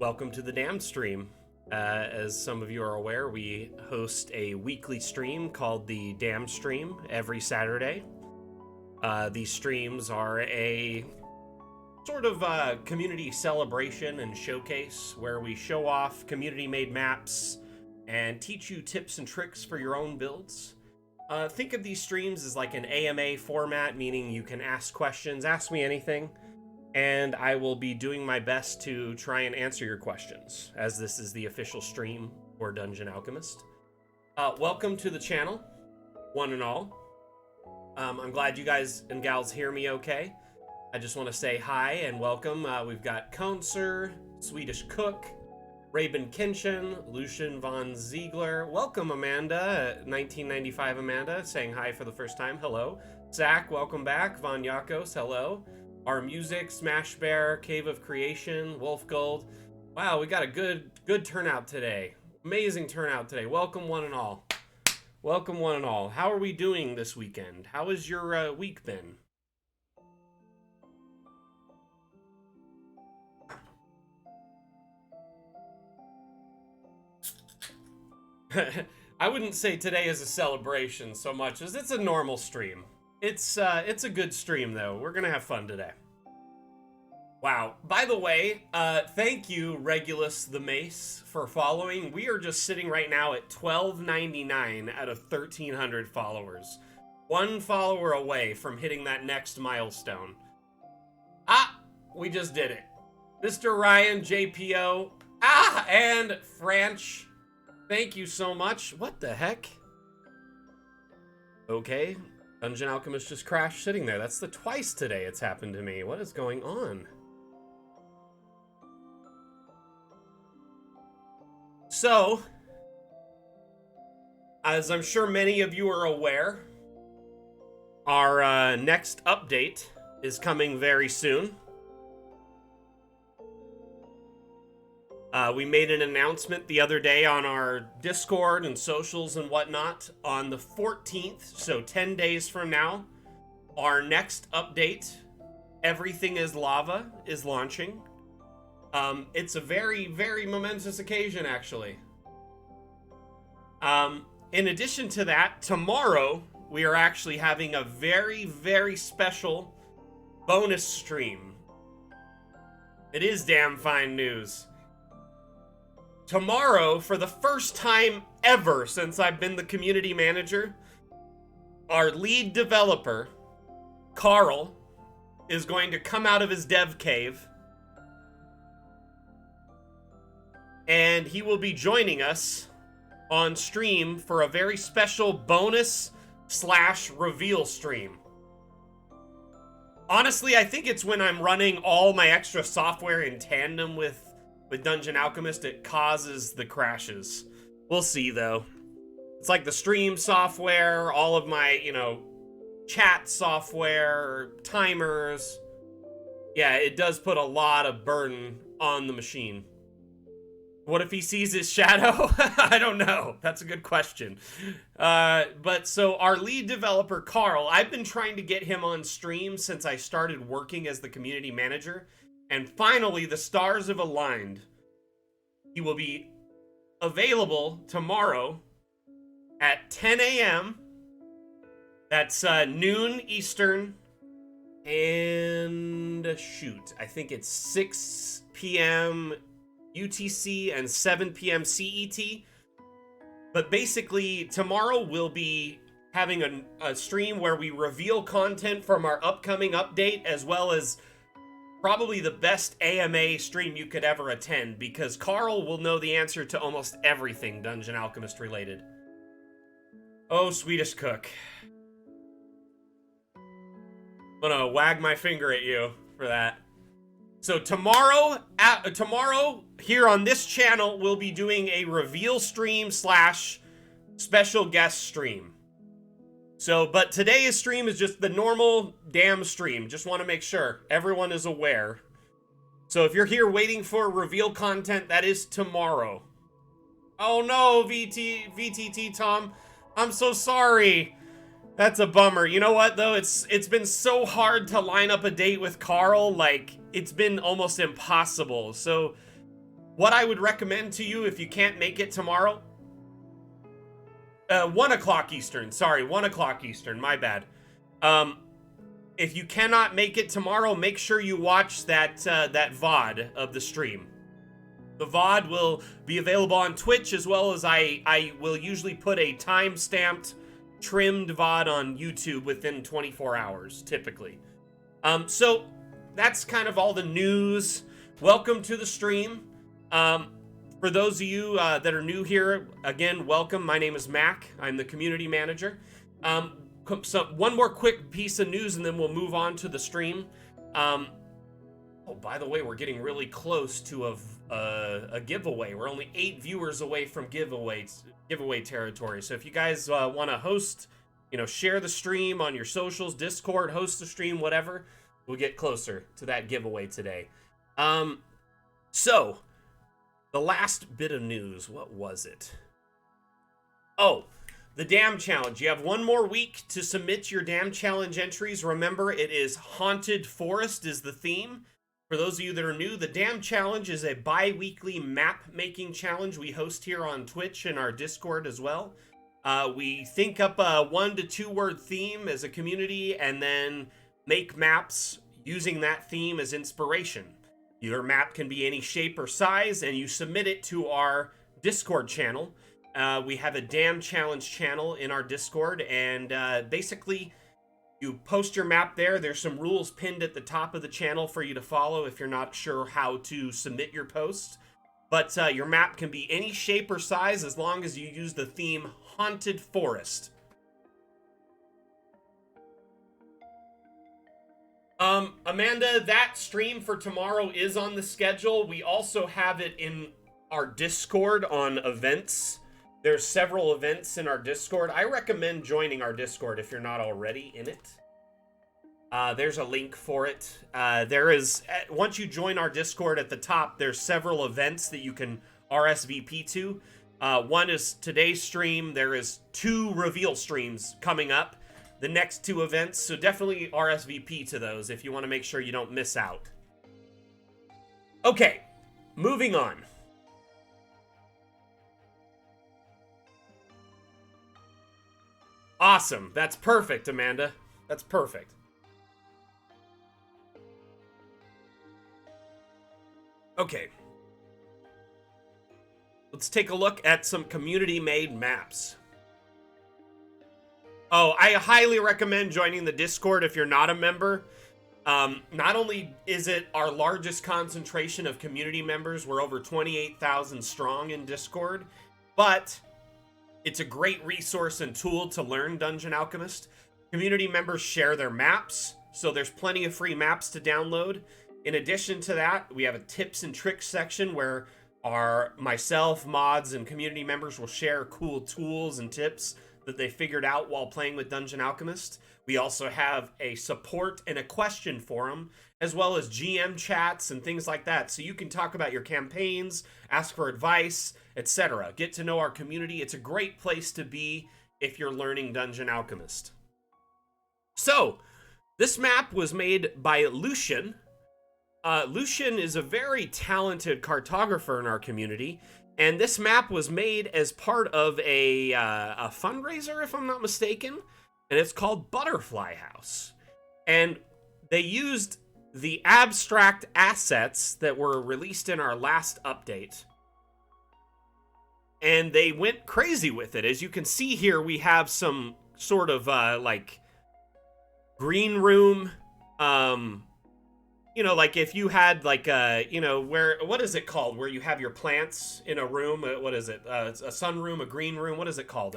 Welcome to the Dam stream. As some of you are aware, we host a weekly stream called the Dam stream every Saturday. These streams are a sort of community celebration and showcase where we show off community-made maps and teach you tips and tricks for your own builds. Think of these streams as like an AMA format, meaning you can ask questions, ask me anything, and I will be doing my best to try and answer your questions, as this is the official stream for Dungeon Alchemist. Welcome to the channel, one and all. I'm glad you guys and gals hear me okay. I just want to say hi and welcome. We've got Counser, Swedish Cook, Raben Kinshin, Lucien von Ziegler. Welcome, Amanda, 1995 Amanda, saying hi for the first time. Hello. Zach, welcome back. Von Yakos, hello. Our Music, Smash Bear, Cave of Creation, Wolf Gold. Wow, we got a good turnout today. Amazing turnout today. Welcome, one and all. Welcome, one and all. How are we doing this weekend? How has your week been? I wouldn't say today is a celebration so much as it's a normal stream. It's a good stream though. We're gonna have fun today. Wow. By the way, thank you, Regulus the Mace, for following. We are just sitting right now at 1299 out of 1,300 followers. One follower away from hitting that next milestone. Ah, we just did it. Mr. Ryan, JPO, and French. Thank you so much. What the heck? Okay. Dungeon Alchemist just crashed sitting there. That's the twice today it's happened to me. What is going on? So, as I'm sure many of you are aware, our next update is coming very soon. We made an announcement the other day on our Discord and socials and whatnot. On the 14th, so 10 days from now, our next update, Everything is Lava, is launching. It's a very, very momentous occasion, actually. In addition to that, tomorrow, we are actually having a very, very special bonus stream. It is damn fine news. Tomorrow, for the first time ever since I've been the community manager, our lead developer, Carl, is going to come out of his dev cave, and he will be joining us on stream for a very special bonus/reveal stream. Honestly, I think it's when I'm running all my extra software in tandem with Dungeon Alchemist, it causes the crashes. We'll see, though. It's like the stream software, all of my, chat software, timers. Yeah, it does put a lot of burden on the machine. What if he sees his shadow? I don't know. That's a good question. But so our lead developer, Carl, I've been trying to get him on stream since I started working as the community manager. And finally, the stars have aligned. He will be available tomorrow at 10 a.m. That's noon Eastern. And shoot, I think it's 6 p.m. UTC and 7 p.m. CET. But basically, tomorrow we'll be having a stream where we reveal content from our upcoming update, as well as probably the best AMA stream you could ever attend, because Carl will know the answer to almost everything Dungeon Alchemist related. Oh, Swedish Cook. I'm gonna wag my finger at you for that. So tomorrow here on this channel, we'll be doing a reveal stream / special guest stream. So, but today's stream is just the normal Dam stream. Just want to make sure everyone is aware. So if you're here waiting for reveal content, that is tomorrow. Oh no, VTT Tom. I'm so sorry. That's a bummer. You know what, though? It's been so hard to line up a date with Carl. Like, it's been almost impossible. So what I would recommend to you if you can't make it tomorrow, 1 o'clock Eastern, sorry, 1 o'clock Eastern, my bad. If you cannot make it tomorrow, make sure you watch that VOD of the stream. The VOD will be available on Twitch, as well as I will usually put a time-stamped, trimmed VOD on YouTube within 24 hours, typically. So that's kind of all the news. Welcome to the stream. For those of you that are new here, again, welcome. My name is Mac. I'm the community manager. So one more quick piece of news, and then we'll move on to the stream. Oh, by the way, we're getting really close to a giveaway. We're only 8 viewers away from giveaway territory. So if you guys want to host, share the stream on your socials, Discord, host the stream, whatever, we'll get closer to that giveaway today. So the last bit of news, what was it? Oh, the Dam Challenge. You have 1 more week to submit your Dam Challenge entries. Remember, it is Haunted Forest is the theme. For those of you that are new, the Dam Challenge is a bi-weekly map-making challenge we host here on Twitch and our Discord as well. We think up a 1 to 2 word theme as a community and then make maps using that theme as inspiration. Your map can be any shape or size, and you submit it to our Discord channel. We have a Dam Challenge channel in our Discord, and basically you post your map there. There's some rules pinned at the top of the channel for you to follow if you're not sure how to submit your post. But your map can be any shape or size as long as you use the theme Haunted Forest. Amanda, that stream for tomorrow is on the schedule. We also have it in our Discord on events. There's several events in our Discord. I recommend joining our Discord if you're not already in it. There's a link for it. Once you join our Discord at the top, there's several events that you can RSVP to. One is today's stream. There is 2 reveal streams coming up. The next 2 events, so definitely RSVP to those if you want to make sure you don't miss out. Okay, moving on. Awesome. That's perfect, Amanda. That's perfect. Okay. Let's take a look at some community-made maps. Oh, I highly recommend joining the Discord if you're not a member. Not only is it our largest concentration of community members, we're over 28,000 strong in Discord, but it's a great resource and tool to learn Dungeon Alchemist. Community members share their maps, so there's plenty of free maps to download. In addition to that, we have a tips and tricks section where myself, mods, and community members will share cool tools and tips that they figured out while playing with Dungeon Alchemist. We also have a support and a question forum, as well as GM chats and things like that. So you can talk about your campaigns, ask for advice, etc. Get to know our community. It's a great place to be if you're learning Dungeon Alchemist. So, this map was made by Lucien. Lucien is a very talented cartographer in our community, and this map was made as part of a fundraiser, if I'm not mistaken, and it's called Butterfly House. And they used the abstract assets that were released in our last update, and they went crazy with it. As you can see here, we have some sort of like green room, like if you had like what is it called, where you have your plants in a room? What is it? It's a sunroom, a green room. What is it called?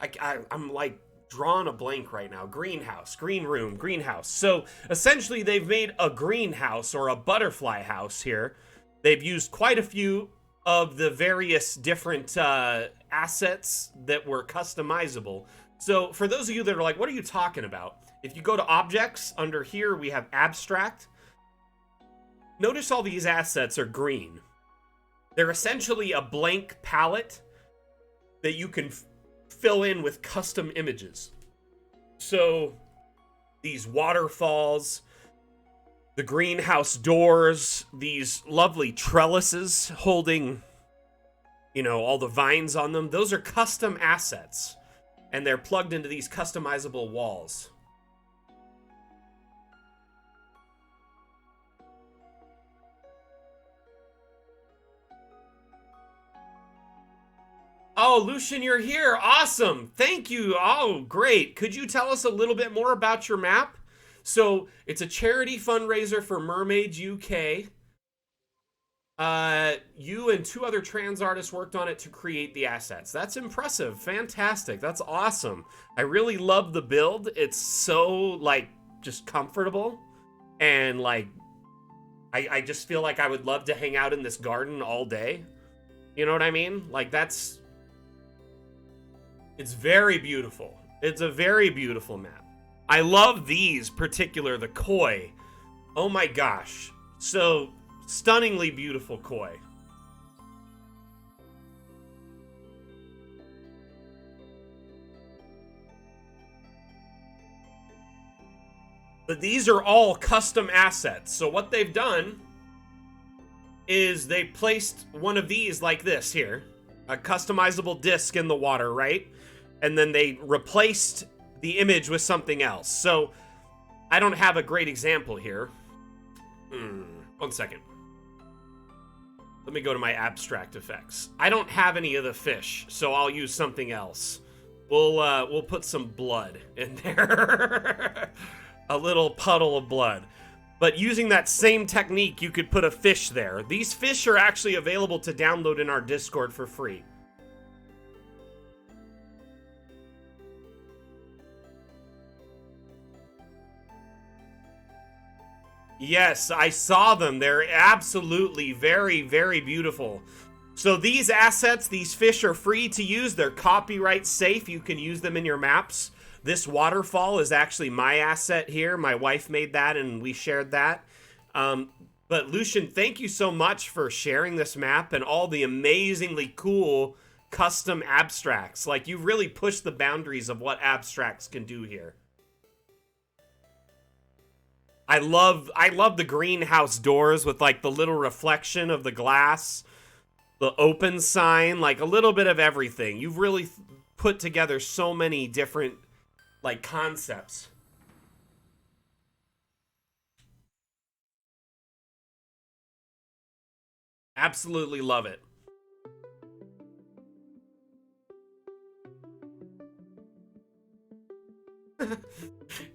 I'm like drawing a blank right now. Greenhouse, green room, greenhouse. So essentially, they've made a greenhouse or a butterfly house here. They've used quite a few of the various different assets that were customizable. So for those of you that are like, what are you talking about? If you go to objects, under here we have abstract. Notice all these assets are green. They're essentially a blank palette that you can fill in with custom images. So these waterfalls, the greenhouse doors, these lovely trellises holding, you know, all the vines on them. Those are custom assets, and they're plugged into these customizable walls. Oh, Lucien, you're here. Awesome. Thank you. Oh, great. Could you tell us a little bit more about your map? So, it's a charity fundraiser for Mermaids UK. You and 2 other trans artists worked on it to create the assets. That's impressive. Fantastic. That's awesome. I really love the build. It's so, like, just comfortable. And, like, I just feel like I would love to hang out in this garden all day. You know what I mean? Like, that's... It's very beautiful. It's a very beautiful map. I love these particular, the koi. Oh my gosh. So stunningly beautiful koi. But these are all custom assets. So what they've done is they placed one of these like this here. A customizable disc in the water, right? And then they replaced the image with something else. So I don't have a great example here. 1 second. Let me go to my abstract effects. I don't have any of the fish, so I'll use something else. We'll put some blood in there. A little puddle of blood. But using that same technique, you could put a fish there. These fish are actually available to download in our Discord for free. Yes, I saw them. They're absolutely very, very beautiful. So these assets, these fish are free to use. They're copyright safe. You can use them in your maps. This waterfall is actually my asset here. My wife made that and we shared that. But Lucien, thank you so much for sharing this map and all the amazingly cool custom abstracts. Like, you really pushed the boundaries of what abstracts can do here. I love the greenhouse doors with, like, the little reflection of the glass, the open sign, like a little bit of everything. You've really put together so many different, like, concepts. Absolutely love it.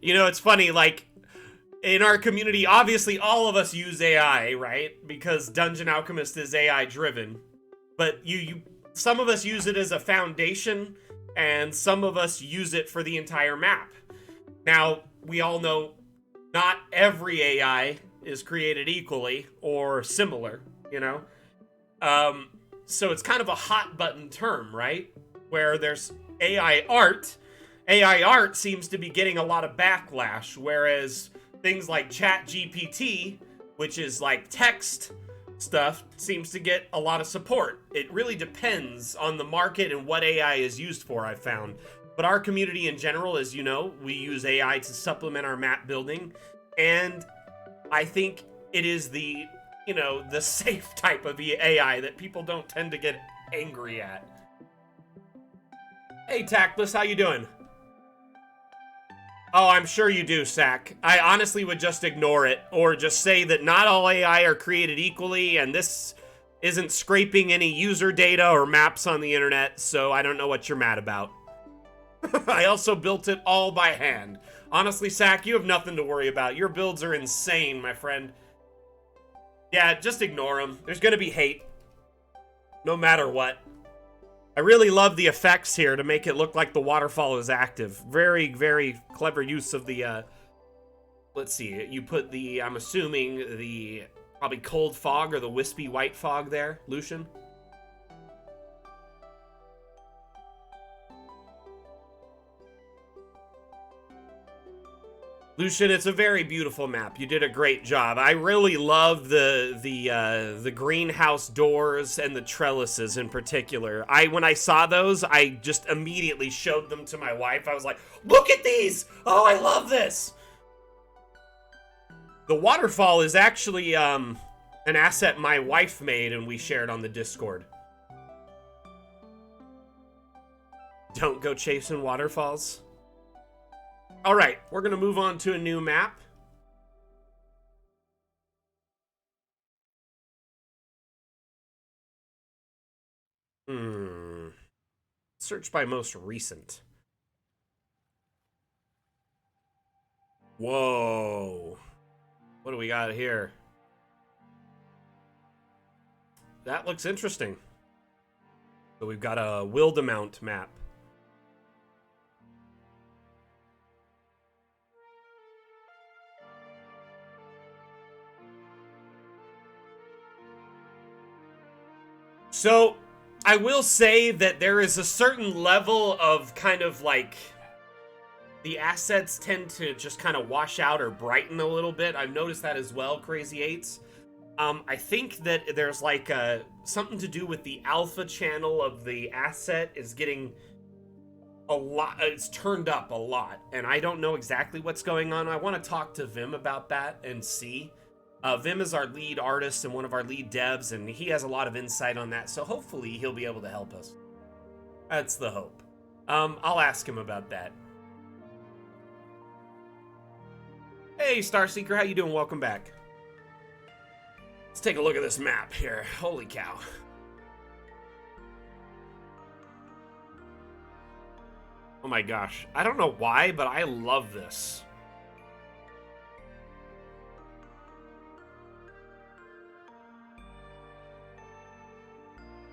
You know, it's funny, like, in our community, obviously all of us use AI, right? Because Dungeon Alchemist is AI driven. But some of us use it as a foundation, and some of us use it for the entire map. Now, we all know not every AI is created equally or similar, you know? So it's kind of a hot button term, right? Where there's AI art. AI art seems to be getting a lot of backlash, whereas things like ChatGPT, which is like text stuff, seems to get a lot of support. It really depends on the market and what AI is used for, I've found. But our community in general, as you know, we use AI to supplement our map building. And I think it is the, you know, the safe type of AI that people don't tend to get angry at. Hey, Tactless, how you doing? Oh, I'm sure you do, Sack. I honestly would just ignore it, or just say that not all AI are created equally, and this isn't scraping any user data or maps on the internet, so I don't know what you're mad about. I also built it all by hand. Honestly, Sack, you have nothing to worry about. Your builds are insane, my friend. Yeah, just ignore them. There's gonna be hate. No matter what. I really love the effects here to make it look like the waterfall is active. Very, very clever use of the, let's see, you put the, I'm assuming, the probably cold fog or the wispy white fog there, Lucien? Lucien, it's a very beautiful map. You did a great job. I really love the greenhouse doors and the trellises in particular. When I saw those, I just immediately showed them to my wife. I was like, "Look at these! Oh, I love this!" The waterfall is actually an asset my wife made and we shared on the Discord. Don't go chasing waterfalls. All right, we're going to move on to a new map. Search by most recent. Whoa. What do we got here? That looks interesting. So we've got a Wildemount map. So, I will say that there is a certain level of kind of like... the assets tend to just kind of wash out or brighten a little bit. I've noticed that as well, Crazy Eights. I think that there's like something to do with the alpha channel of the asset is getting a lot, it's turned up a lot. And I don't know exactly what's going on. I want to talk to Vim about that and see. Vim is our lead artist and one of our lead devs, and he has a lot of insight on that. So hopefully he'll be able to help us. That's the hope. I'll ask him about that. Hey, Starseeker, how you doing? Welcome back. Let's take a look at this map here. Holy cow. Oh my gosh. I don't know why, but I love this.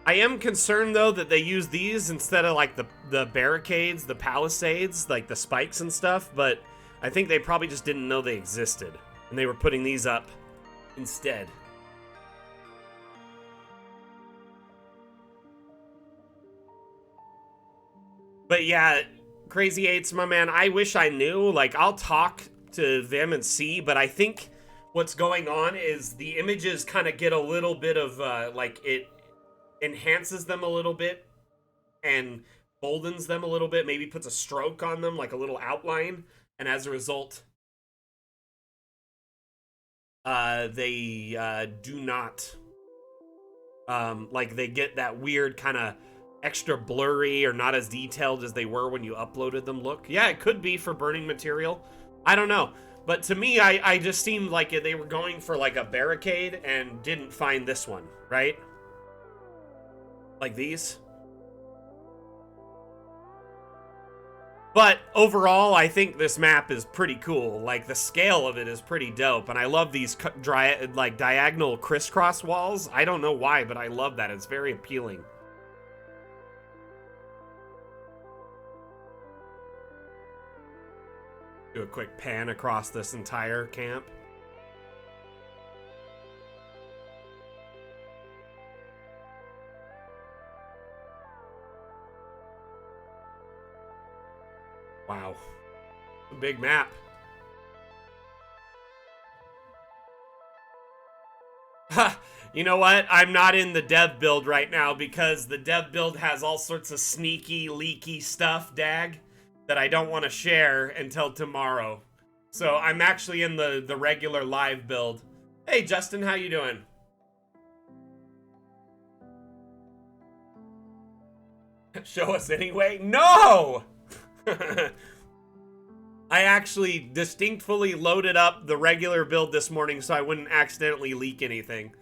I am concerned, though, that they use these instead of, like, the barricades, the palisades, like the spikes and stuff, but I think they probably just didn't know they existed, and they were putting these up instead. But yeah, Crazy Eights, my man, I wish I knew. Like, I'll talk to them and see, but I think what's going on is the images kind of get a little bit of, like, it enhances them a little bit and boldens them a little bit, maybe puts a stroke on them, like a little outline, and as a result, they do not, like, they get that weird kind of extra blurry or not as detailed as they were when you uploaded them look. Yeah, it could be for burning material. I don't know. But to me, I just seemed like they were going for like a barricade and didn't find this one, right? Like these. But overall, I think this map is pretty cool. Like, the scale of it is pretty dope. And I love these like diagonal crisscross walls. I don't know why, but I love that. It's very appealing. Do a quick pan across this entire camp. Wow. A big map. Ha! You know what? I'm not in the dev build right now because the dev build has all sorts of sneaky, leaky stuff, dag, that I don't want to share until tomorrow. So I'm actually in the regular live build. Hey, Justin, how you doing? Show us anyway? No! I actually distinctly loaded up the regular build this morning so I wouldn't accidentally leak anything.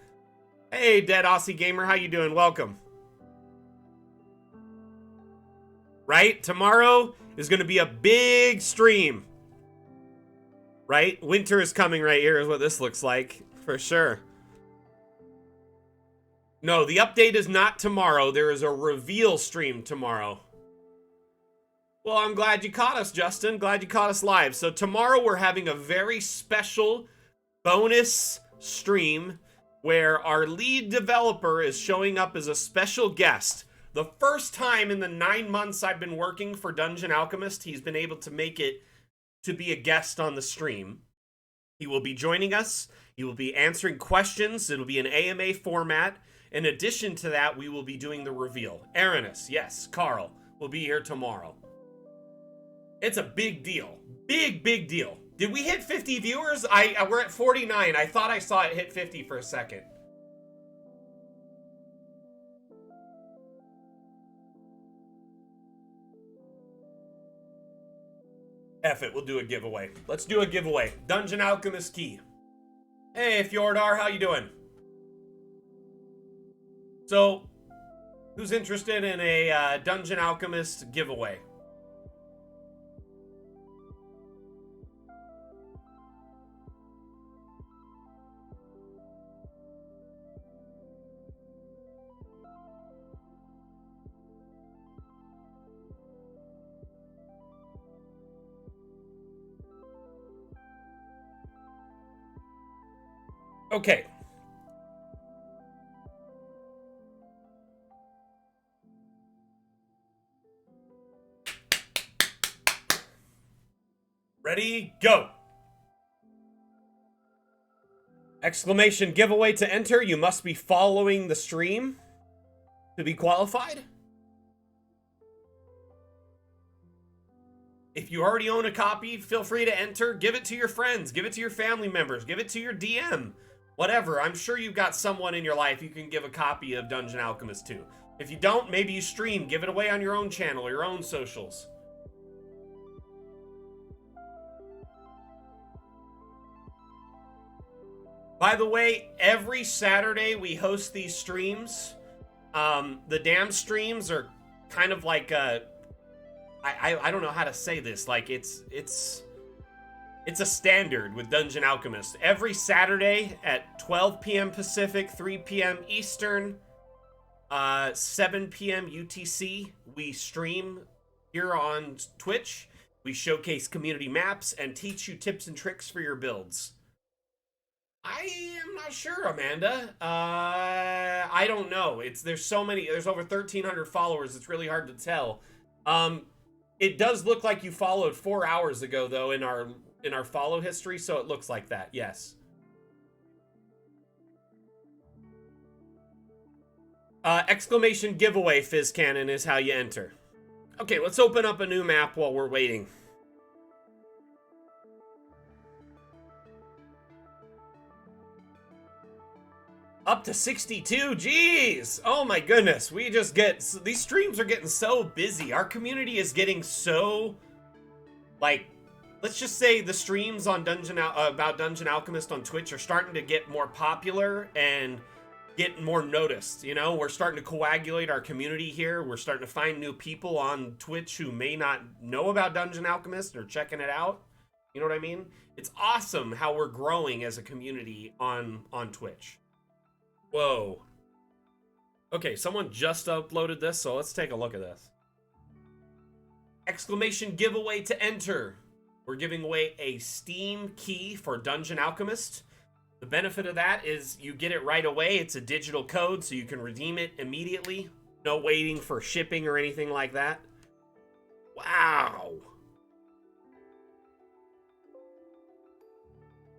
Hey, Dead Aussie Gamer, how you doing? Welcome. Right? Tomorrow is going to be a big stream. Right? Winter is coming right here is what this looks like. For sure. No, the update is not tomorrow. There is a reveal stream tomorrow. Well, I'm glad you caught us, Justin. Glad you caught us live. So tomorrow we're having a very special bonus stream where our lead developer is showing up as a special guest. The first time in the 9 months I've been working for Dungeon Alchemist, he's been able to make it to be a guest on the stream. He will be joining us. He will be answering questions. It'll be an AMA format. In addition to that, we will be doing the reveal. Aranis, yes, Carl, will be here tomorrow. It's a big deal. Big, big deal. Did we hit 50 viewers? We're at 49. I thought I saw it hit 50 for a second. F it, we'll do a giveaway. Let's do a giveaway. Dungeon Alchemist key. Hey, Fjordar, how you doing? So, who's interested in a Dungeon Alchemist giveaway? Okay. Ready, go. Exclamation giveaway to enter. You must be following the stream to be qualified. If you already own a copy, feel free to enter. Give it to your friends. Give it to your family members. Give it to your DM. Whatever. I'm sure you've got someone in your life you can give a copy of Dungeon Alchemist to. If you don't, maybe you stream. Give it away on your own channel or your own socials. By the way, every Saturday we host these streams. The Dam streams are kind of like I don't know how to say this. Like it's a standard with Dungeon Alchemist. Every Saturday at 12 p.m. Pacific, 3 p.m. Eastern, 7 p.m. UTC, we stream here on Twitch. We showcase community maps and teach you tips and tricks for your builds. I am not sure, Amanda. I don't know. There's so many. There's over 1,300 followers. It's really hard to tell. It does look like you followed 4 hours ago, though, in our follow history, so it looks like that. Yes. Exclamation giveaway Fizz Cannon is how you enter. Okay, let's open up a new map while we're waiting. Up to 62, jeez! Oh my goodness, these streams are getting so busy. Our community is getting so, like, let's just say the streams on about Dungeon Alchemist on Twitch are starting to get more popular and get more noticed, you know? We're starting to coagulate our community here. We're starting to find new people on Twitch who may not know about Dungeon Alchemist or checking it out. You know what I mean? It's awesome how we're growing as a community on Twitch. Whoa. Okay, someone just uploaded this, so let's take a look at this. Exclamation giveaway to enter. We're giving away a Steam key for Dungeon Alchemist. The benefit of that is you get it right away. It's a digital code, so you can redeem it immediately. No waiting for shipping or anything like that. Wow.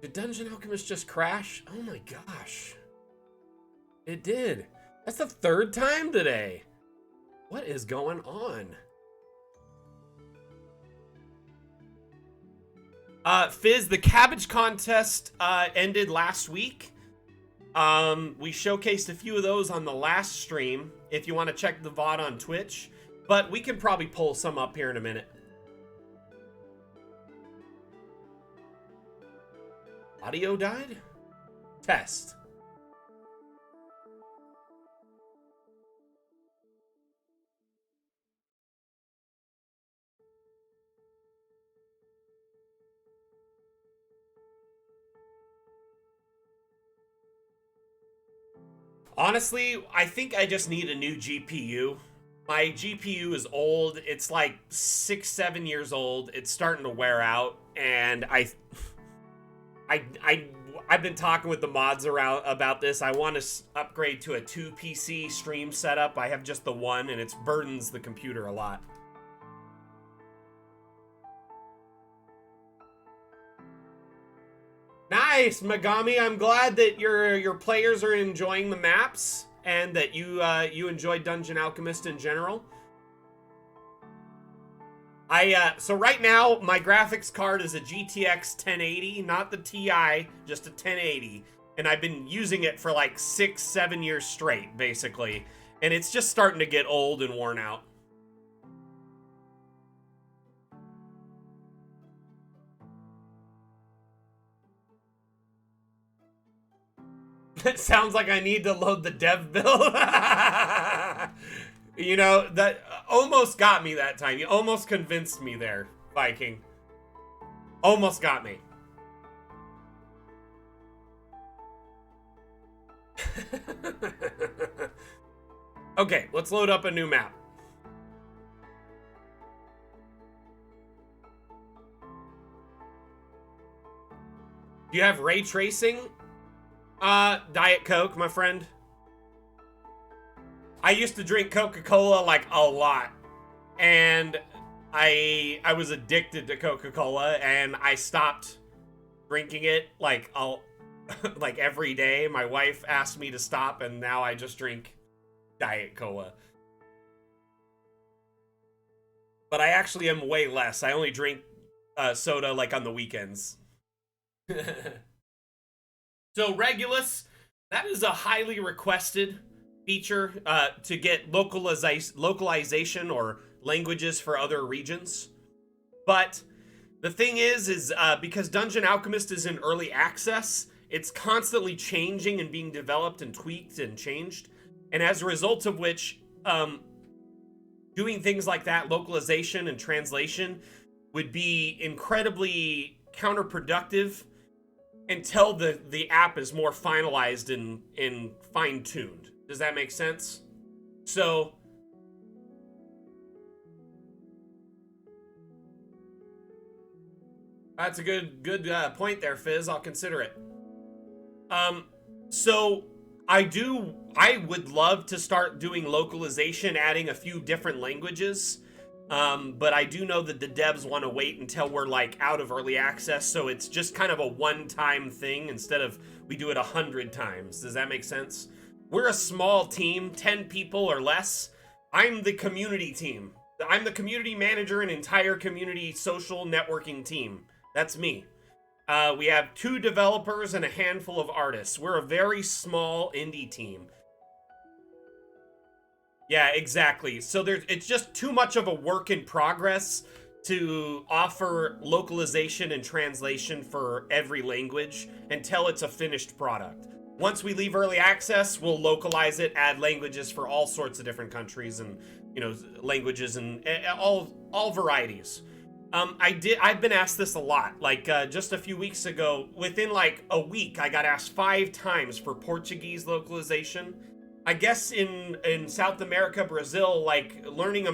Did Dungeon Alchemist just crash? Oh my gosh. It did. That's the third time today. What is going on? Fizz, the cabbage contest ended last week. We showcased a few of those on the last stream, if you want to check the VOD on Twitch. But we can probably pull some up here in a minute. Audio died? Test. Honestly, I think I just need a new GPU. My GPU is old. It's like 6-7 years old. It's starting to wear out, and I've been talking with the mods around about this. I want to upgrade to a 2 PC stream setup. I have just the one, and it burdens the computer a lot. Nice, Megami. I'm glad that your players are enjoying the maps and that you enjoyed Dungeon Alchemist in general. So right now, my graphics card is a GTX 1080, not the TI, just a 1080. And I've been using it for like 6-7 years straight, basically. And it's just starting to get old and worn out. It sounds like I need to load the dev build. You know, that almost got me that time. You almost convinced me there, Viking. Almost got me. Okay, let's load up a new map. Do you have ray tracing? Diet Coke, my friend. I used to drink Coca-Cola like a lot, and I was addicted to Coca-Cola, and I stopped drinking it like like every day. My wife asked me to stop, and now I just drink Diet Cola. But I actually am way less. I only drink soda like on the weekends. So Regulus, that is a highly requested feature to get localization or languages for other regions. But the thing is because Dungeon Alchemist is in early access, it's constantly changing and being developed and tweaked and changed. And as a result of which, doing things like that, localization and translation, would be incredibly counterproductive until the app is more finalized and fine-tuned. Does that make sense? So that's a good point there, Fizz. I'll consider it. So I would love to start doing localization, adding a few different languages. But I do know that the devs want to wait until we're like out of early access, so it's just kind of a one-time thing instead of we do it 100 times. Does that make sense? We're a small team, 10 people or less. I'm the community team. I'm the community manager and entire community social networking team. That's me. We have 2 developers and a handful of artists. We're a very small indie team. Yeah, exactly. So it's just too much of a work in progress to offer localization and translation for every language until it's a finished product. Once we leave early access, we'll localize it, add languages for all sorts of different countries and, you know, languages and all varieties. I've been asked this a lot. Like, just a few weeks ago, within like a week, I got asked 5 times for Portuguese localization. I guess in South America, Brazil, like learning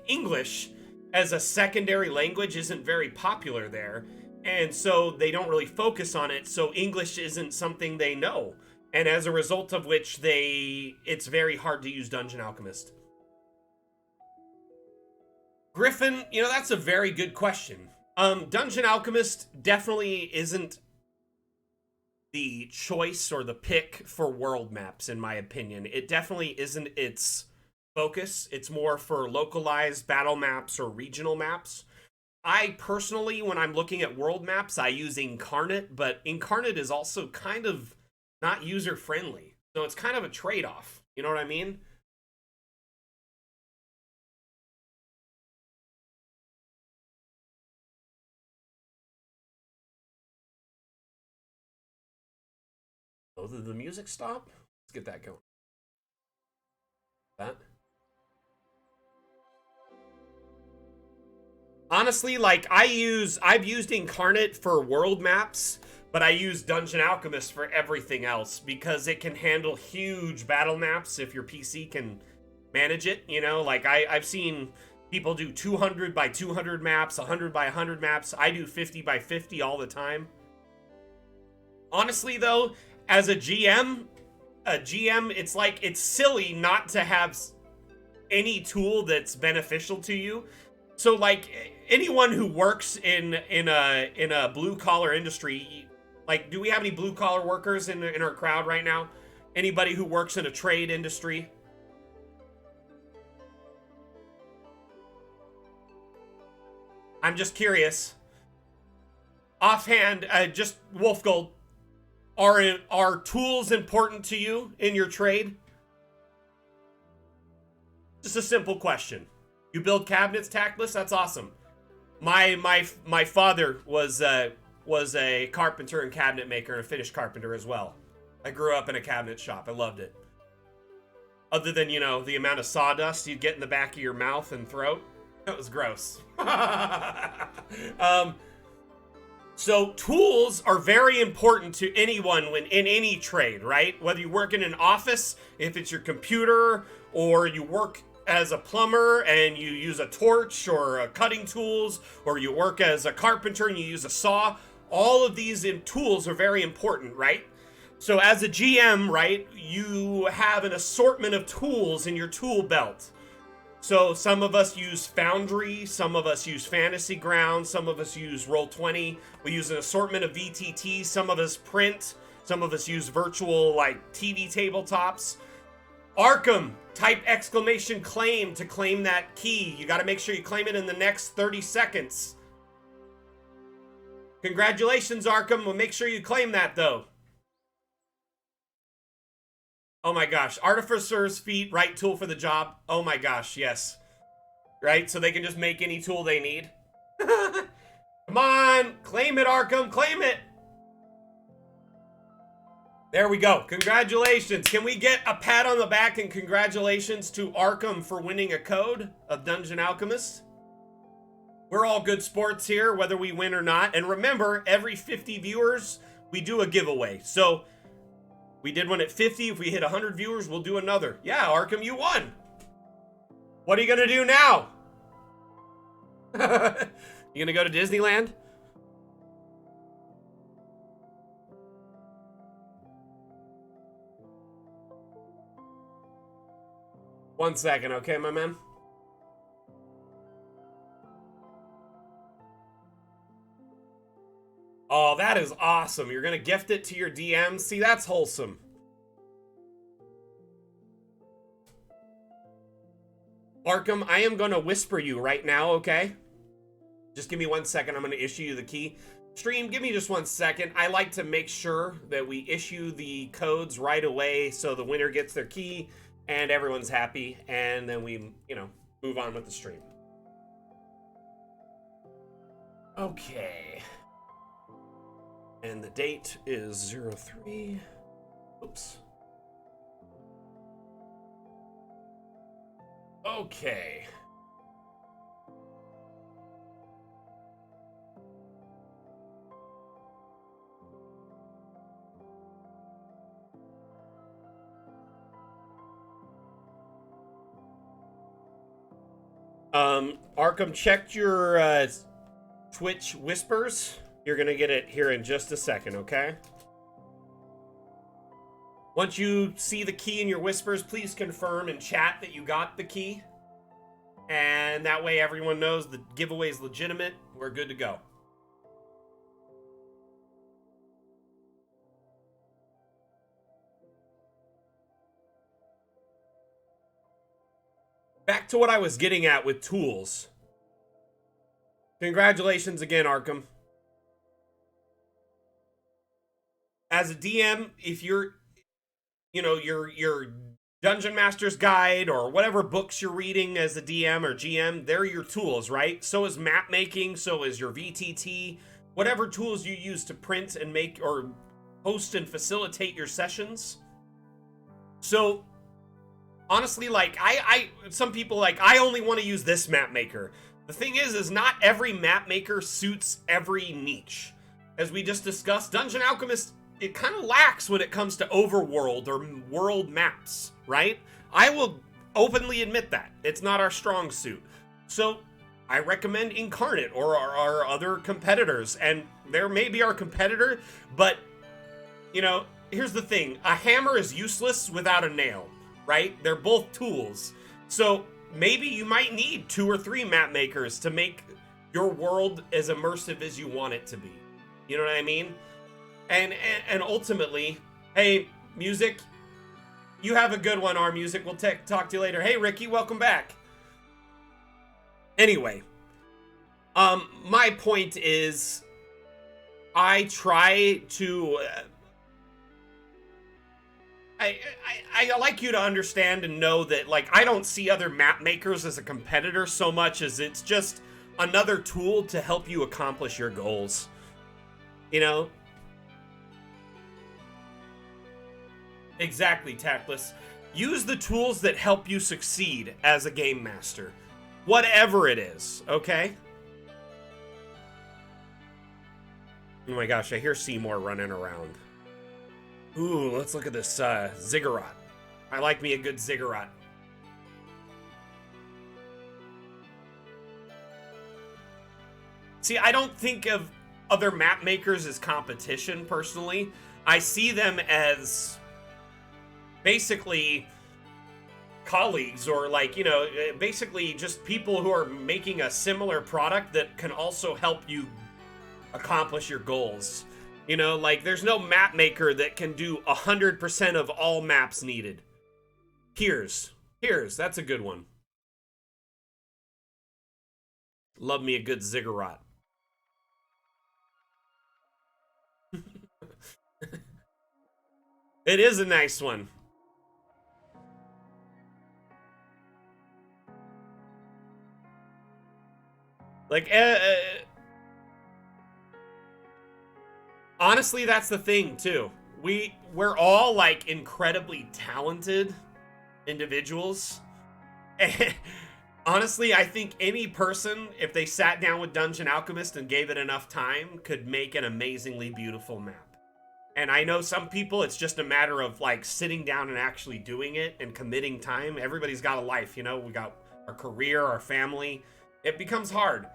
English as a secondary language isn't very popular there. And so they don't really focus on it. So English isn't something they know. And as a result of which it's very hard to use Dungeon Alchemist. Griffin, you know, that's a very good question. Dungeon Alchemist definitely isn't the choice or the pick for world maps, in my opinion. It definitely isn't its focus. It's more for localized battle maps or regional maps. I personally, when I'm looking at world maps, I use Incarnate, but Incarnate is also kind of not user-friendly. So it's kind of a trade-off. You know what I mean? Oh, did the music stop? Let's get that going. That. Honestly, like I've used Incarnate for world maps, but I use Dungeon Alchemist for everything else because it can handle huge battle maps if your PC can manage it. You know, like I've seen people do 200 by 200 maps, 100 by 100 maps. I do 50 by 50 all the time. Honestly, though, as a GM, it's like it's silly not to have any tool that's beneficial to you. So like anyone who works in a blue collar industry, like, do we have any blue collar workers in our crowd right now? Anybody who works in a trade industry? I'm just curious. Offhand, just Wolfgold, are tools important to you in your trade? Just a simple question. You build cabinets, tactless? That's awesome. My father was a carpenter and cabinet maker and a finished carpenter as well. I grew up in a cabinet shop. I loved it. Other than, you know, the amount of sawdust you'd get in the back of your mouth and throat. That was gross. So tools are very important to anyone when in any trade, right? Whether you work in an office, if it's your computer, or you work as a plumber and you use a torch or cutting tools, or you work as a carpenter and you use a saw, all of these tools are very important, right? So as a GM, right, you have an assortment of tools in your tool belt. So some of us use Foundry, some of us use Fantasy Ground, some of us use Roll20. We use an assortment of VTT, some of us print, some of us use virtual, like, TV tabletops. Arkham, type !claim to claim that key. You gotta make sure you claim it in the next 30 seconds. Congratulations, Arkham. We'll make sure you claim that, though. Oh my gosh. Artificer's feet, right tool for the job. Oh my gosh, yes. Right? So they can just make any tool they need. Come on! Claim it, Arkham! Claim it! There we go. Congratulations. Can we get a pat on the back and congratulations to Arkham for winning a code of Dungeon Alchemist? We're all good sports here, whether we win or not. And remember, every 50 viewers, we do a giveaway. So we did one at 50. If we hit 100 viewers, we'll do another. Yeah, Arkham, you won. What are you going to do now? You going to go to Disneyland? One second, okay, my man? Oh, that is awesome. You're going to gift it to your DM? See, that's wholesome. Arkham, I am going to whisper you right now, okay? Just give me 1 second. I'm going to issue you the key. Stream, give me just 1 second. I like to make sure that we issue the codes right away so the winner gets their key and everyone's happy, and then we, you know, move on with the stream. Okay. And the date is 03. Oops. Okay. Arkham, checked your Twitch whispers. You're gonna get it here in just a second, okay? Once you see the key in your whispers, please confirm in chat that you got the key. And that way everyone knows the giveaway is legitimate. We're good to go. Back to what I was getting at with tools. Congratulations again, Arkham. As a DM, if you're, you know, your Dungeon Master's Guide or whatever books you're reading as a DM or GM, they're your tools, right? So is map making, so is your VTT, whatever tools you use to print and make or host and facilitate your sessions. So honestly, like, some people like, I only want to use this map maker. The thing is not every map maker suits every niche. As we just discussed, Dungeon Alchemist, it kind of lacks when it comes to overworld or world maps, right? I will openly admit that. It's not our strong suit. So I recommend Incarnate or our other competitors. And there may be our competitor, but, you know, here's the thing. A hammer is useless without a nail, right? They're both tools. So maybe you might need 2 or 3 map makers to make your world as immersive as you want it to be. You know what I mean? And ultimately, hey, Music, you have a good one, our Music. We'll talk to you later. Hey, Ricky, welcome back. Anyway, My point is, I try to... I like you to understand and know that, like, I don't see other map makers as a competitor so much as it's just another tool to help you accomplish your goals. You know? Exactly, Tactless. Use the tools that help you succeed as a game master. Whatever it is, okay? Oh my gosh, I hear Seymore running around. Ooh, let's look at this Zigurat. I like me a good Zigurat. See, I don't think of other map makers as competition, personally. I see them as basically colleagues, or like, you know, basically just people who are making a similar product that can also help you accomplish your goals. You know, like, there's no map maker that can do 100% of all maps needed. Here's, that's a good one. Love me a good Ziggurat. It is a nice one. Like, honestly, that's the thing, too. We're all, like, incredibly talented individuals. And honestly, I think any person, if they sat down with Dungeon Alchemist and gave it enough time, could make an amazingly beautiful map. And I know some people, it's just a matter of, like, sitting down and actually doing it and committing time. Everybody's got a life, you know? We got our career, our family. It becomes hard.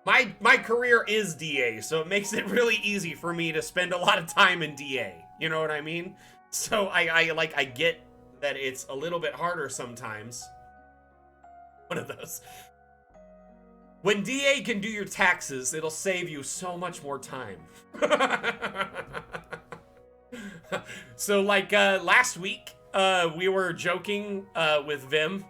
My career is DA, so it makes it really easy for me to spend a lot of time in DA. You know what I mean? So I get that it's a little bit harder sometimes. One of those. When DA can do your taxes, it'll save you so much more time. So, like, last week, we were joking with Vim.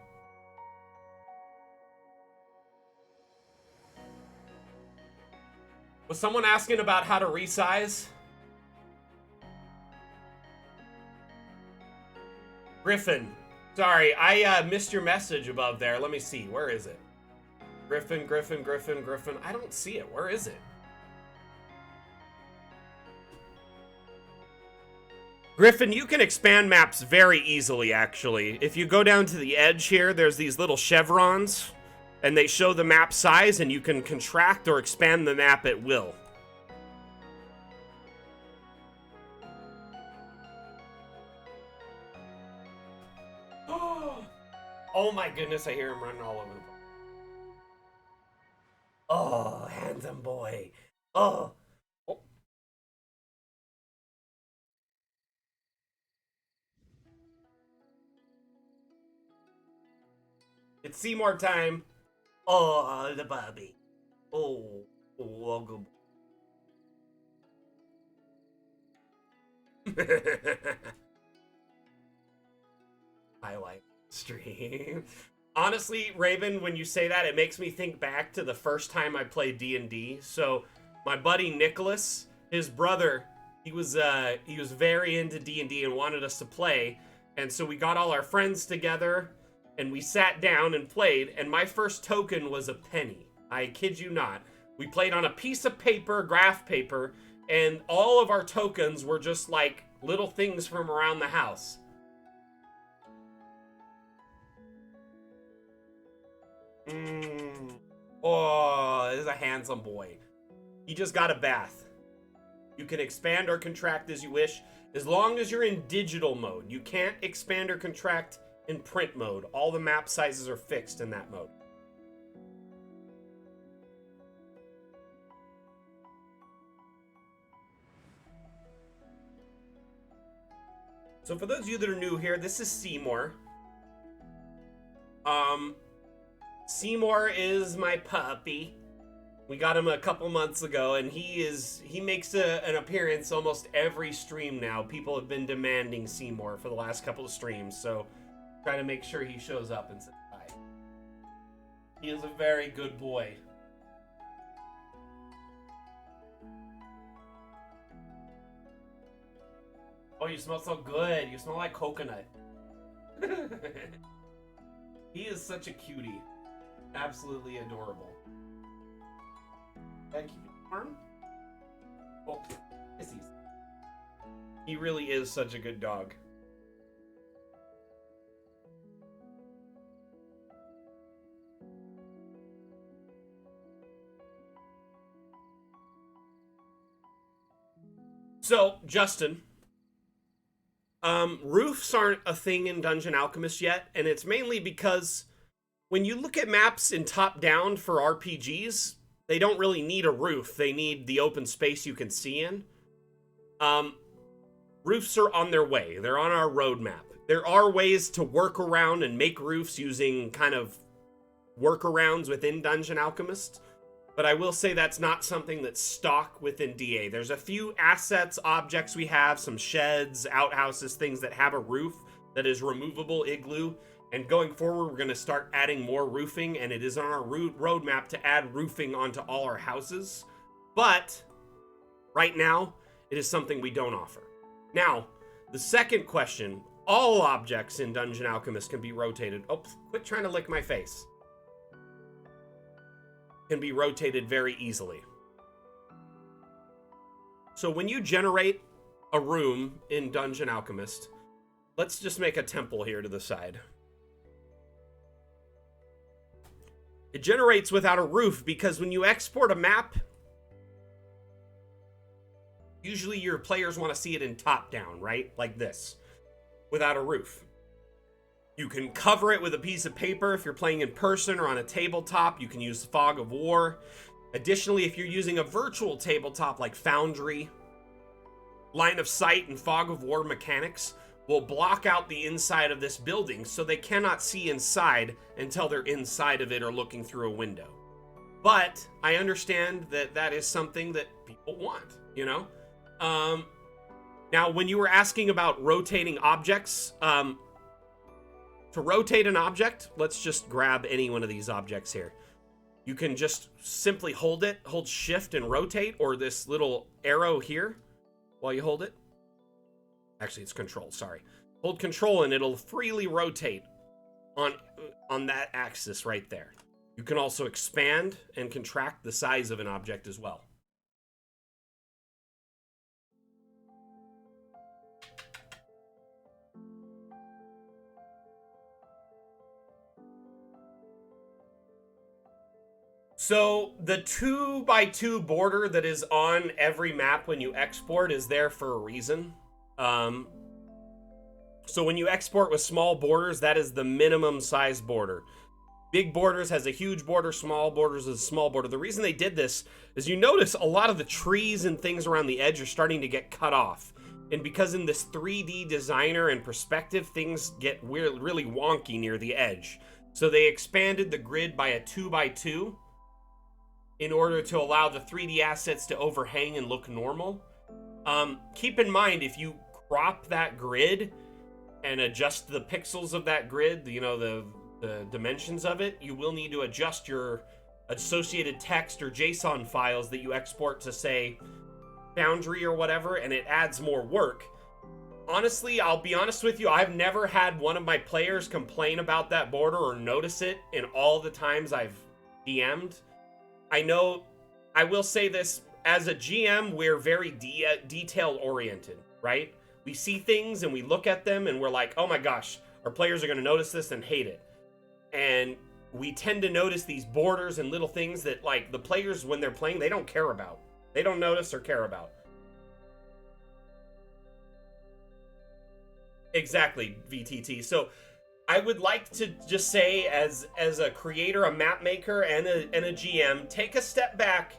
Was someone asking about how to resize? Griffin. Sorry, I missed your message above there. Let me see. Where is it? Griffin. I don't see it. Where is it? Griffin, you can expand maps very easily, actually. If you go down to the edge here, there's these little chevrons, and they show the map size, and you can contract or expand the map at will. Oh my goodness, I hear him running all over the place. Oh, handsome boy. Oh. It's Seymore time. Oh, the puppy. Oh, welcome. Highlight stream. Honestly, Raven, when you say that, it makes me think back to the first time I played D&D. So, my buddy Nicholas, his brother, he was very into D&D and wanted us to play. And so we got all our friends together and we sat down and played, and my first token was a penny. I kid you not. We played on a piece of paper, graph paper, and all of our tokens were just like little things from around the house. Oh, this is a handsome boy. He just got a bath. You can expand or contract as you wish, as long as you're in digital mode. You can't expand or contract in print mode. All the map sizes are fixed in that mode. So for those of you that are new here, this is Seymore. Seymore is my puppy. We got him a couple months ago, and he makes an appearance almost every stream now. People have been demanding Seymore for the last couple of streams, so try to make sure he shows up and says hi. He is a very good boy. Oh, you smell so good. You smell like coconut. He is such a cutie. Absolutely adorable. Can I keep it warm? Oh, yes, he really is such a good dog. So, Justin, roofs aren't a thing in Dungeon Alchemist yet, and it's mainly because when you look at maps in top-down for RPGs, they don't really need a roof. They need the open space you can see in. Roofs are on their way. They're on our roadmap. There are ways to work around and make roofs using kind of workarounds within Dungeon Alchemist. But I will say that's not something that's stock within DA. There's a few assets, objects we have, some sheds, outhouses, things that have a roof that is removable igloo. And going forward, we're going to start adding more roofing, and it is on our roadmap to add roofing onto all our houses. But right now, it is something we don't offer. Now, the second question, all objects in Dungeon Alchemist can be rotated. Oh, quit trying to lick my face. Can be rotated very easily. So when you generate a room in Dungeon Alchemist, let's just make a temple here to the side. It generates without a roof because when you export a map, usually your players want to see it in top down, right? Like this, without a roof. You can cover it with a piece of paper if you're playing in person or on a tabletop. You can use Fog of War. Additionally, if you're using a virtual tabletop like Foundry, Line of Sight and Fog of War mechanics will block out the inside of this building so they cannot see inside until they're inside of it or looking through a window. But I understand that that is something that people want, you know? Now, when you were asking about rotating objects, to rotate an object, let's just grab any one of these objects here. You can just simply hold it, hold shift and rotate, or this little arrow here while you hold it. Actually, it's control, sorry. Hold control and it'll freely rotate on that axis right there. You can also expand and contract the size of an object as well. So the 2x2 border that is on every map when you export is there for a reason. So when you export with small borders, that is the minimum size border. Big borders has a huge border, small borders is a small border. The reason they did this is you notice a lot of the trees and things around the edge are starting to get cut off. And because in this 3D designer and perspective, things get really wonky near the edge. So they expanded the grid by a 2x2 in order to allow the 3D assets to overhang and look normal. Keep in mind, if you crop that grid and adjust the pixels of that grid, you know, the dimensions of it, you will need to adjust your associated text or JSON files that you export to, say, Foundry or whatever, and it adds more work. Honestly, I'll be honest with you, I've never had one of my players complain about that border or notice it in all the times I've DM'd. I know, I will say this, as a GM, we're very detail-oriented, right? We see things and we look at them and we're like, oh my gosh, our players are going to notice this and hate it. And we tend to notice these borders and little things that, like, the players, when they're playing, they don't care about. They don't notice or care about. Exactly, VTT. So I would like to just say, as a creator, a map maker, and a GM, take a step back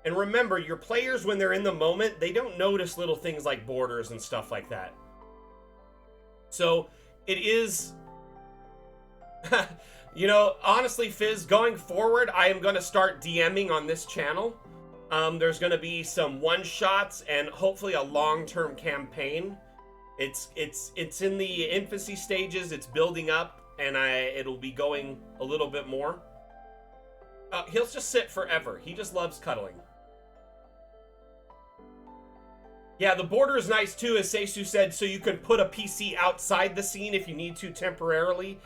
and remember, your players, when they're in the moment, they don't notice little things like borders and stuff like that. So it is, you know, honestly, Fizz, going forward, I am going to start DMing on this channel. There's going to be some one-shots and hopefully a long-term campaign. It's in the infancy stages. It's building up, and it'll be going a little bit more. He'll just sit forever. He just loves cuddling. Yeah, the border is nice too, as Seisu said, so you can put a PC outside the scene if you need to temporarily.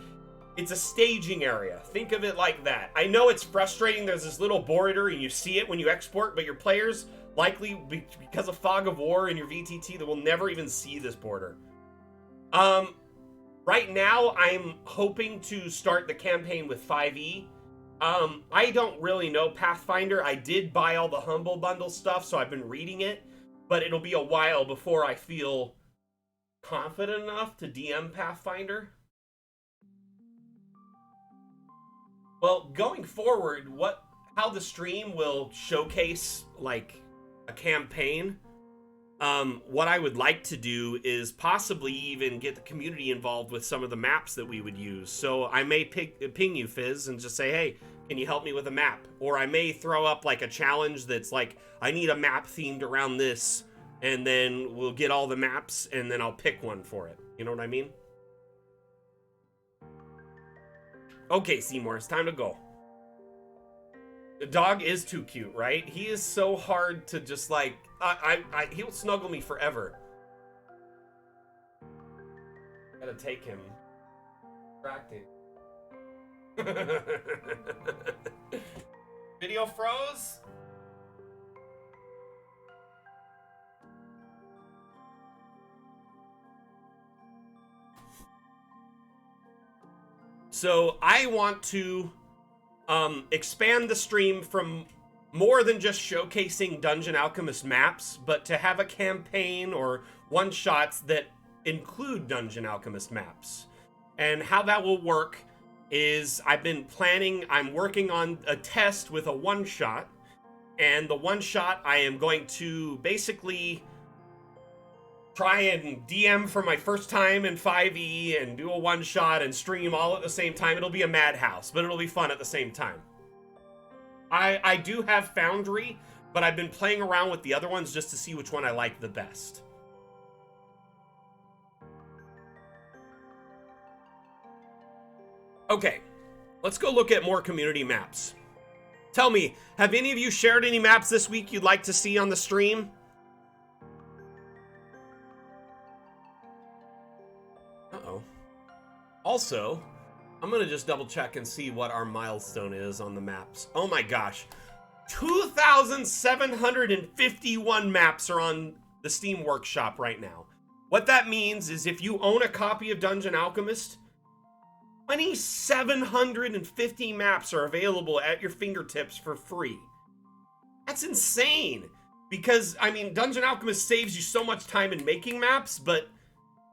It's a staging area. Think of it like that. I know it's frustrating. There's this little border and you see it when you export, but your players likely, because of Fog of War and your VTT, they will never even see this border. Right now, I'm hoping to start the campaign with 5e. I don't really know Pathfinder. I did buy all the Humble Bundle stuff, so I've been reading it. But it'll be a while before I feel confident enough to DM Pathfinder. Well, going forward, how the stream will showcase, like, a campaign, what I would like to do is possibly even get the community involved with some of the maps that we would use. So I may ping you, Fizz, and just say, hey, can you help me with a map? Or I may throw up, like, a challenge that's like, I need a map themed around this, and then we'll get all the maps, and then I'll pick one for it. You know what I mean? Okay, Seymore, it's time to go. The dog is too cute, right? He is so hard to just, like, he'll snuggle me forever. Gotta take him. Distracting. Video froze? So I want to expand the stream from more than just showcasing Dungeon Alchemist maps, but to have a campaign or one-shots that include Dungeon Alchemist maps. And how that will work is I'm working on a test with a one-shot, and the one-shot I am going to basically try and DM for my first time in 5e and do a one-shot and stream all at the same time. It'll be a madhouse, but it'll be fun at the same time. I do have Foundry, but I've been playing around with the other ones just to see which one I like the best. Okay, let's go look at more community maps. Tell me, have any of you shared any maps this week you'd like to see on the stream? Uh-oh. Also, I'm gonna just double check and see what our milestone is on the maps. Oh my gosh. 2,751 maps are on the Steam Workshop right now. What that means is if you own a copy of Dungeon Alchemist, 2,750 maps are available at your fingertips for free. That's insane. Because, I mean, Dungeon Alchemist saves you so much time in making maps, but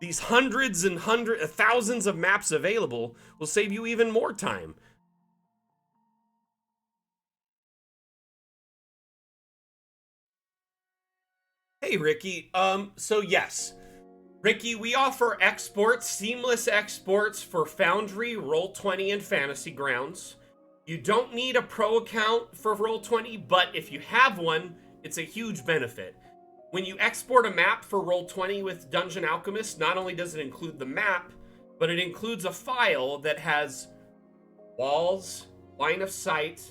these thousands of maps available will save you even more time. Hey, Ricky. So yes. Ricky, we offer exports, seamless exports for Foundry, Roll20, and Fantasy Grounds. You don't need a pro account for Roll20, but if you have one, it's a huge benefit. When you export a map for Roll20 with Dungeon Alchemist, not only does it include the map, but it includes a file that has walls, line of sight,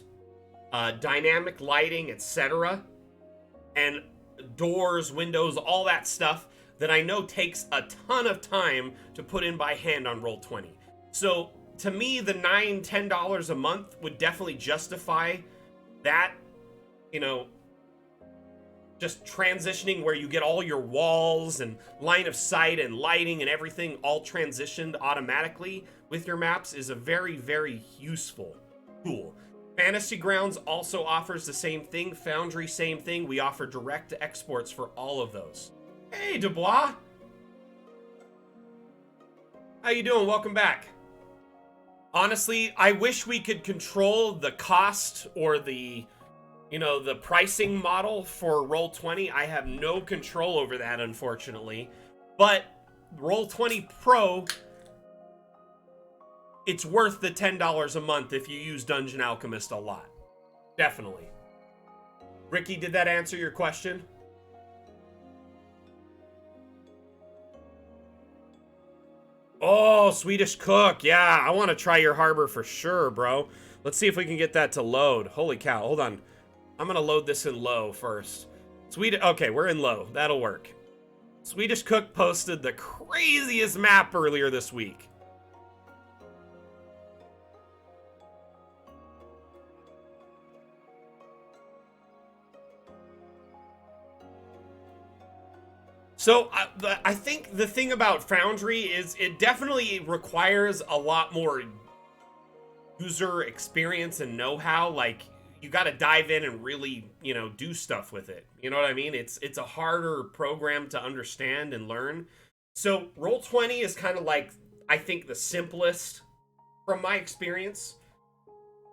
dynamic lighting, etc., and doors, windows, all that stuff that I know takes a ton of time to put in by hand on Roll20. So to me, the $9, $10 a month would definitely justify that, you know, just transitioning where you get all your walls and line of sight and lighting and everything all transitioned automatically with your maps is a very, very useful tool. Fantasy Grounds also offers the same thing. Foundry, same thing. We offer direct exports for all of those. Hey, Dubois. How you doing? Welcome back. Honestly, I wish we could control the cost or the, you know, the pricing model for Roll20. I have no control over that, unfortunately. But Roll20 Pro, it's worth the $10 a month if you use Dungeon Alchemist a lot. Definitely. Ricky, did that answer your question? Oh, Swedish cook. Yeah, I want to try your harbor for sure, bro. Let's see if we can get that to load. Holy cow. Hold on. I'm going to load this in low first. Okay, we're in low. That'll work. Swedish Cook posted the craziest map earlier this week. So I think the thing about Foundry is it definitely requires a lot more user experience and know-how. Like, you got to dive in and really, you know, do stuff with it. You know what I mean? It's a harder program to understand and learn. So Roll20 is kind of like, I think, the simplest from my experience.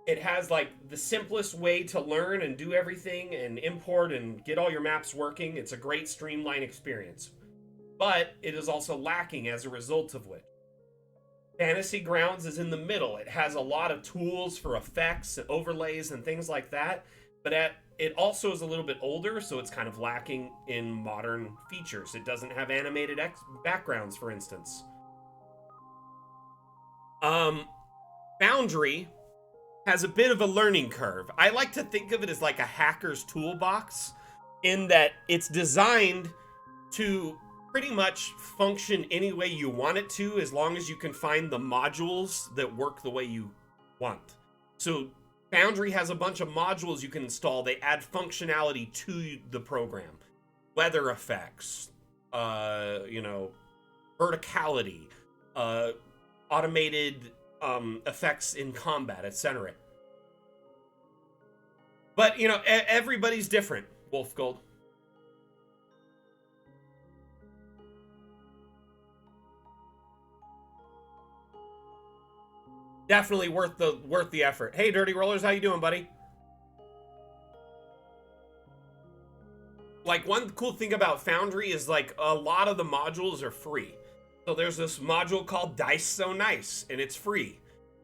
It has like the simplest way to learn and do everything and import and get all your maps working. It's a great streamlined experience. But it is also lacking as a result of which. Fantasy Grounds is in the middle. It has a lot of tools for effects and overlays and things like that. But it also is a little bit older, so it's kind of lacking in modern features. It doesn't have animated backgrounds, for instance. Foundry has a bit of a learning curve. I like to think of it as like a hacker's toolbox, in that it's designed to pretty much function any way you want it to, as long as you can find the modules that work the way you want. So Foundry has a bunch of modules you can install. They add functionality to the program. Weather effects, you know, verticality, automated effects in combat, etc. But, you know, everybody's different, Wolf Gold. Definitely worth the effort. Hey, Dirty Rollers, how you doing, buddy? Like, one cool thing about Foundry is, like, a lot of the modules are free. So there's this module called Dice So Nice, and it's free.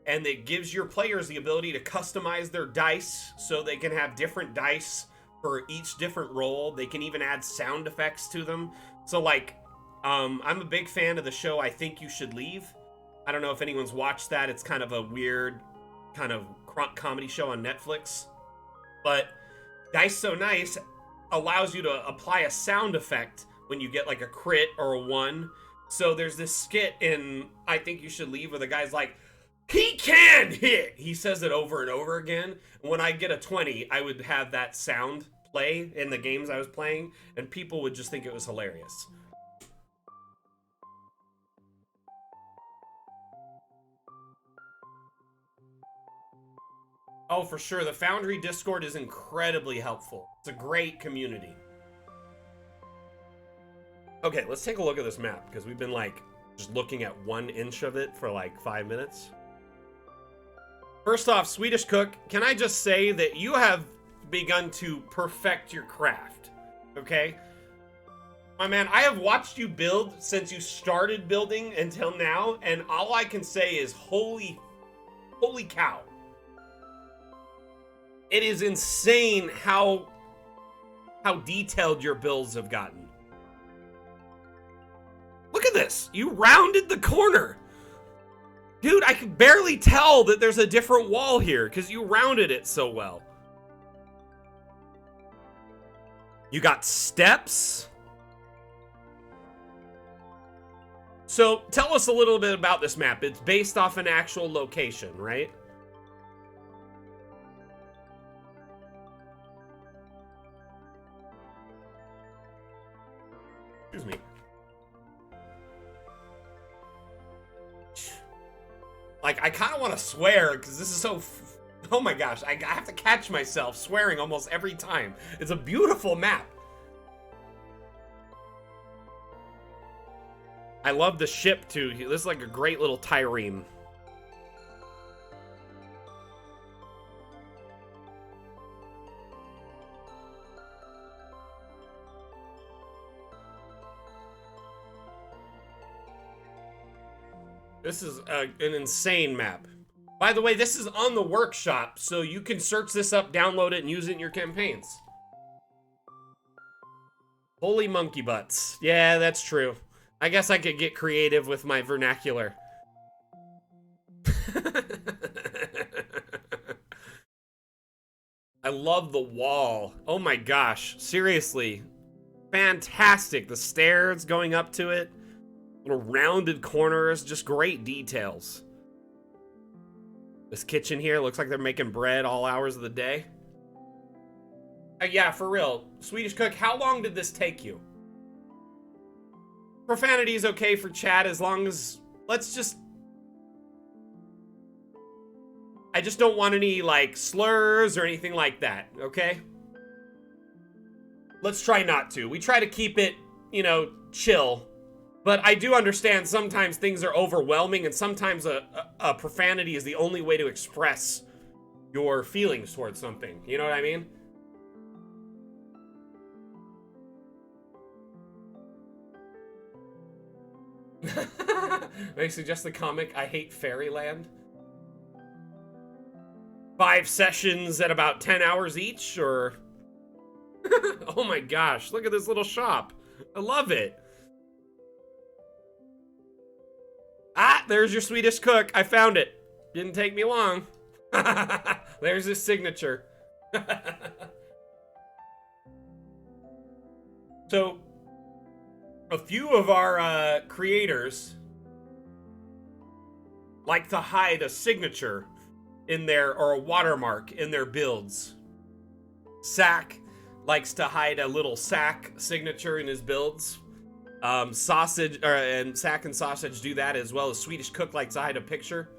And it gives your players the ability to customize their dice so they can have different dice for each different roll. They can even add sound effects to them. So, like, I'm a big fan of the show I Think You Should Leave. I don't know if anyone's watched that. It's kind of a weird kind of comedy show on Netflix. But Dice So Nice allows you to apply a sound effect when you get like a crit or a 1. So there's this skit in I Think You Should Leave where the guy's like, he can hit! He says it over and over again. When I get a 20, I would have that sound play in the games I was playing, and people would just think it was hilarious. Oh, for sure. The Foundry Discord is incredibly helpful. It's a great community. Okay, let's take a look at this map, because we've been, like, just looking at 1 inch of it for, like, 5 minutes. First off, Swedish Cook, can I just say that you have begun to perfect your craft, okay? My man, I have watched you build since you started building until now, and all I can say is holy cow. It is insane how detailed your builds have gotten. Look at this. You rounded the corner. Dude, I can barely tell that there's a different wall here because you rounded it so well. You got steps. So tell us a little bit about this map. It's based off an actual location, right? Excuse me. Like, I kind of want to swear because this is so... Oh my gosh, I have to catch myself swearing almost every time. It's a beautiful map. I love the ship too. This is like a great little trireme. This is an insane map. By the way, this is on the workshop, so you can search this up, download it, and use it in your campaigns. Holy monkey butts. Yeah, that's true. I guess I could get creative with my vernacular. I love the wall. Oh my gosh, seriously. Fantastic. The stairs going up to it. Little rounded corners, just great details. This kitchen here looks like they're making bread all hours of the day. Yeah, for real. Swedish cook, how long did this take you? Profanity is okay for chat as long as... Let's just... I just don't want any, like, slurs or anything like that, okay? Let's try not to. We try to keep it, you know, chill. But I do understand sometimes things are overwhelming, and sometimes a profanity is the only way to express your feelings towards something. You know what I mean? May I suggest the comic I Hate Fairyland? 5 sessions at about 10 hours each, or... Oh my gosh, look at this little shop. I love it. Ah, there's your Swedish cook. I found it. Didn't take me long. There's his signature. So, a few of our creators like to hide a signature in their, or a watermark in their builds. Sack likes to hide a little Sack signature in his builds. Sausage, and Sack and Sausage do that, as well as Swedish cook likes to hide a picture.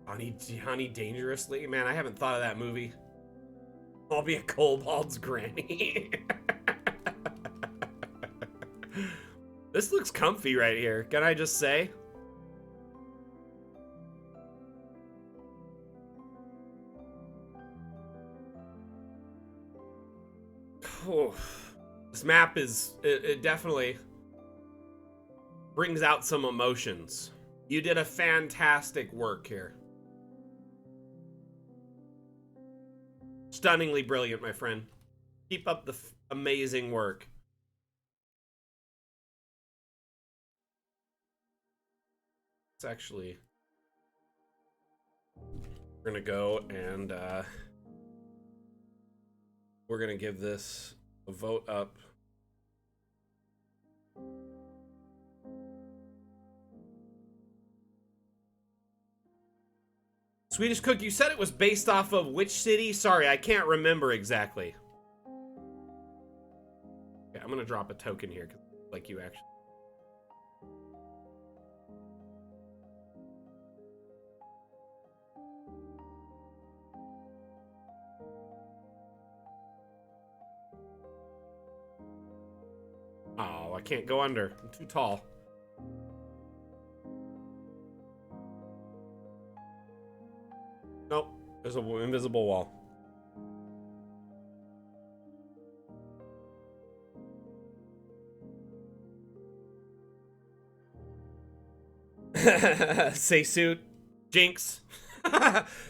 Honey Dangerously? Man, I haven't thought of that movie. I'll be a kobold's granny. This looks comfy right here, can I just say? Oh, this map is, it definitely brings out some emotions. You did a fantastic work here. Stunningly brilliant, my friend. Keep up the amazing work. It's actually... We're gonna go and, we're gonna give this a vote up. Swedish cook, you said it was based off of which city? Sorry, I can't remember exactly. Okay, I'm gonna drop a token here, cause like you actually. Oh, I can't go under. I'm too tall. Nope, there's an invisible wall. Say suit. Jinx.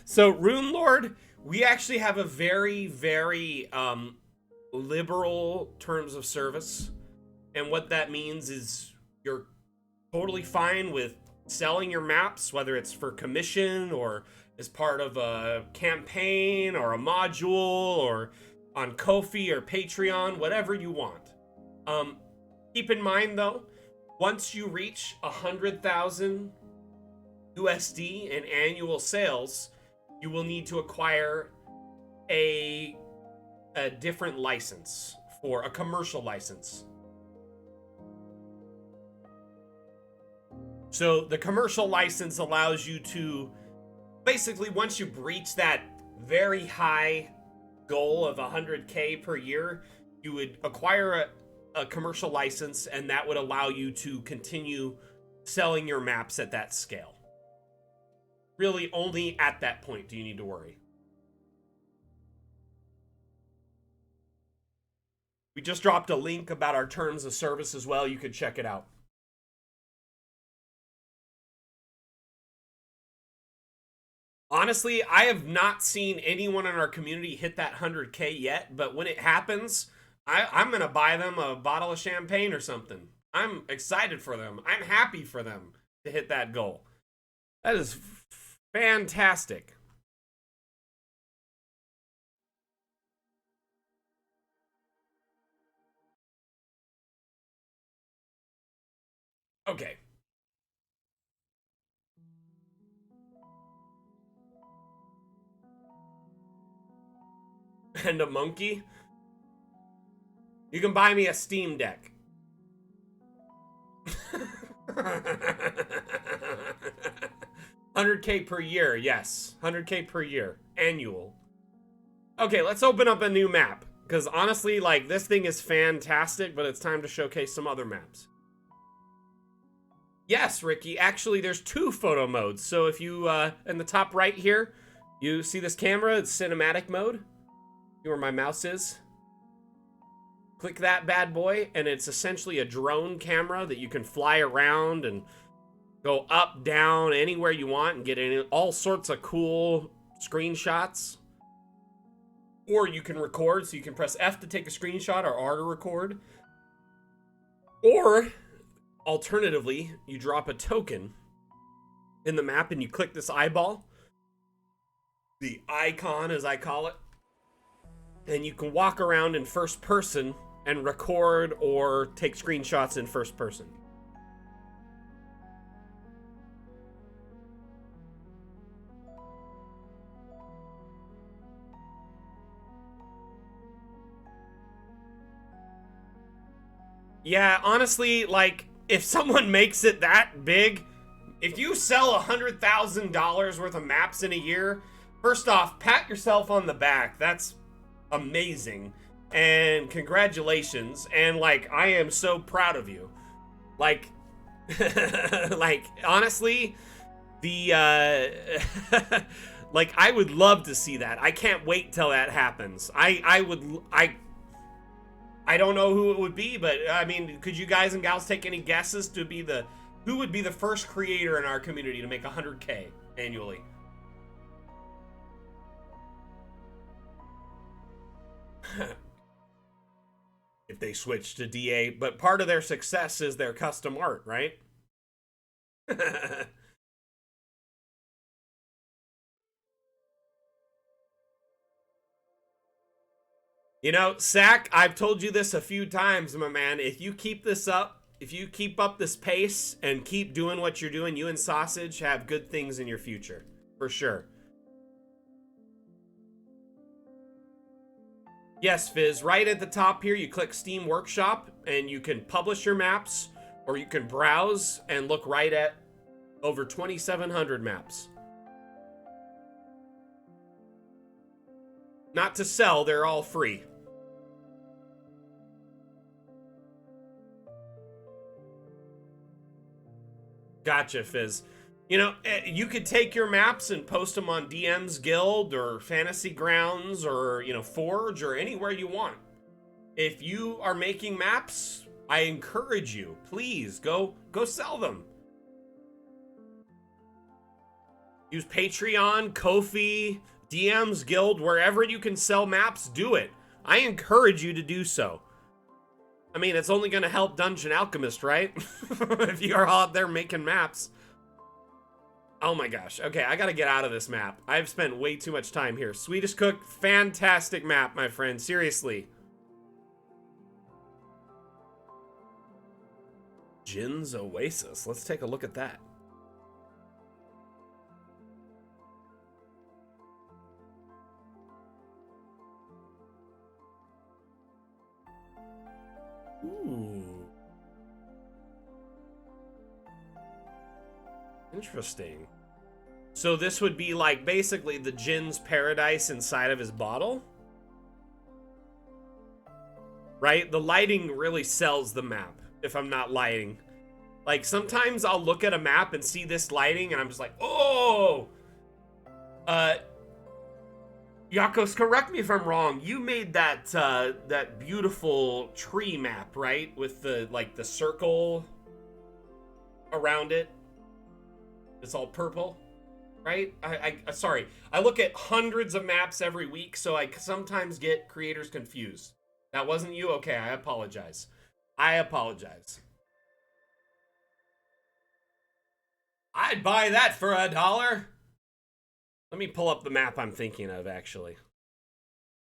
So, Rune Lord, we actually have a very, very liberal terms of service. And what that means is you're totally fine with selling your maps, whether it's for commission or as part of a campaign or a module or on Ko-fi or Patreon, whatever you want. Keep in mind though, once you reach 100,000 USD in annual sales, you will need to acquire a different license, for a commercial license. So the commercial license allows you to, basically once you breach that very high goal of 100K per year, you would acquire a commercial license, and that would allow you to continue selling your maps at that scale. Really, only at that point do you need to worry. We just dropped a link about our terms of service as well. You could check it out. Honestly, I have not seen anyone in our community hit that 100K yet, but when it happens, I'm going to buy them a bottle of champagne or something. I'm excited for them. I'm happy for them to hit that goal. That is fantastic. Okay. And a monkey? You can buy me a Steam Deck. 100K per year, yes. 100K per year. Annual. Okay, let's open up a new map. Because honestly, like, this thing is fantastic, but it's time to showcase some other maps. Yes, Ricky, actually, there's 2 photo modes. So if you, in the top right here, you see this camera, it's cinematic mode. See where my mouse is? Click that bad boy, and it's essentially a drone camera that you can fly around and go up, down, anywhere you want and get in all sorts of cool screenshots. Or you can record, so you can press F to take a screenshot or R to record. Or, alternatively, you drop a token in the map and you click this eyeball, the icon as I call it, and you can walk around in first person and record or take screenshots in first person. Yeah, honestly, like, if someone makes it that big, if you sell $100,000 worth of maps in a year, first off, pat yourself on the back. That's amazing. And congratulations. And, like, I am so proud of you. Like, like, honestly, the, like, I would love to see that. I can't wait till that happens. I don't know who it would be, but I mean, could you guys and gals take any guesses to be who would be the first creator in our community to make 100K annually? If they switch to DA, but part of their success is their custom art, right? You know, Sack, I've told you this a few times, my man. If you keep this up, if you keep up this pace and keep doing what you're doing, you and Sausage have good things in your future. For sure. Yes, Fizz, right at the top here, you click Steam Workshop, and you can publish your maps, or you can browse and look right at over 2,700 maps. Not to sell, they're all free. Gotcha, Fizz. You know, you could take your maps and post them on DM's Guild or Fantasy Grounds or, you know, Forge or anywhere you want. If you are making maps, I encourage you, please go sell them. Use Patreon, Ko-fi, DM's Guild, wherever you can sell maps, do it. I encourage you to do so. I mean, it's only going to help Dungeon Alchemist, right? If you are out there making maps. Oh my gosh. Okay, I gotta get out of this map. I've spent way too much time here. Swedish Cook, fantastic map, my friend. Seriously. Djinn's Oasis. Let's take a look at that. Ooh. Interesting. So this would be like basically the Djinn's paradise inside of his bottle? Right? The lighting really sells the map, if I'm not lying. Like, sometimes I'll look at a map and see this lighting and I'm just like, oh! Yakos, correct me if I'm wrong. You made that, that beautiful tree map, right? With the, like, the circle around it. It's all purple, right? Sorry. I look at hundreds of maps every week, so I sometimes get creators confused. That wasn't you? Okay, I apologize. I apologize. I'd buy that for $1. Let me pull up the map I'm thinking of, actually.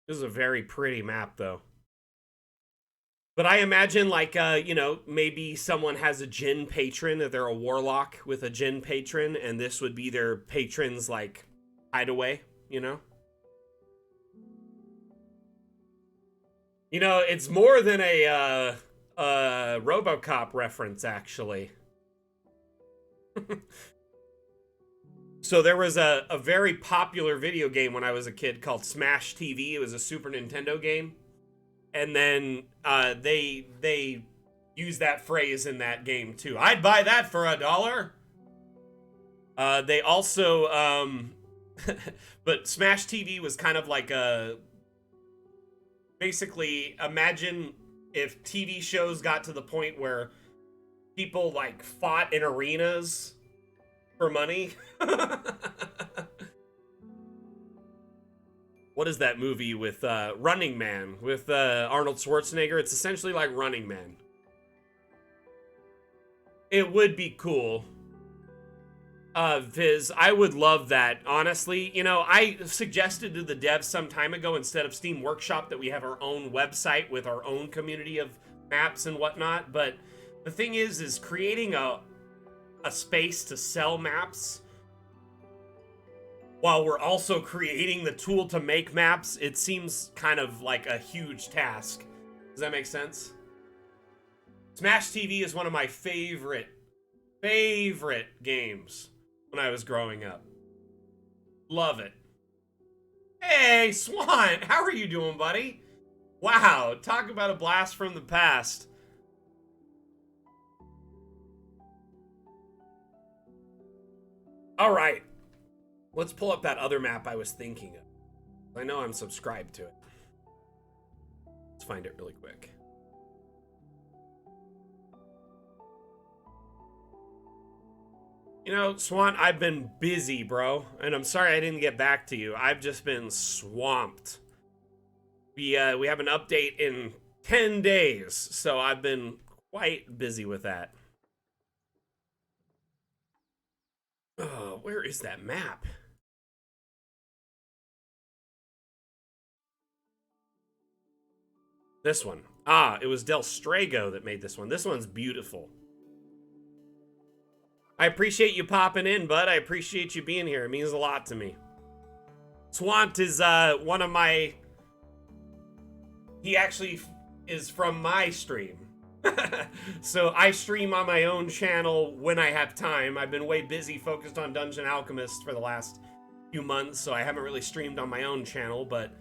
This is a very pretty map, though. But I imagine, like, you know, maybe someone has a Djinn patron, or they're a warlock with a Djinn patron, and this would be their patron's, like, hideaway, you know? You know, it's more than a RoboCop reference, actually. So there was a very popular video game when I was a kid called Smash TV. It was a Super Nintendo game. And then they use that phrase in that game too. I'd buy that for $1. They also but Smash TV was kind of like a, basically, imagine if TV shows got to the point where people like fought in arenas for money. What is that movie with Running Man with Arnold Schwarzenegger? It's essentially like Running Man. It would be cool. Viz, I would love that, honestly. You know, I suggested to the devs some time ago, instead of Steam Workshop, that we have our own website with our own community of maps and whatnot. But the thing is creating a space to sell maps while we're also creating the tool to make maps, it seems kind of like a huge task. Does that make sense? Smash TV is one of my favorite games when I was growing up. Love it. Hey, Swan, how are you doing, buddy? Wow, talk about a blast from the past. All right. Let's pull up that other map I was thinking of. I know I'm subscribed to it. Let's find it really quick. You know, Swan, I've been busy, bro. And I'm sorry I didn't get back to you. I've just been swamped. We have an update in 10 days, so I've been quite busy with that. Oh, where is that map? This one. Ah, it was Delstrego that made this one. This one's beautiful. I appreciate you popping in, bud. I appreciate you being here. It means a lot to me. Swant is one of my... He actually is from my stream. So I stream on my own channel when I have time. I've been way busy focused on Dungeon Alchemist for the last few months, so I haven't really streamed on my own channel, but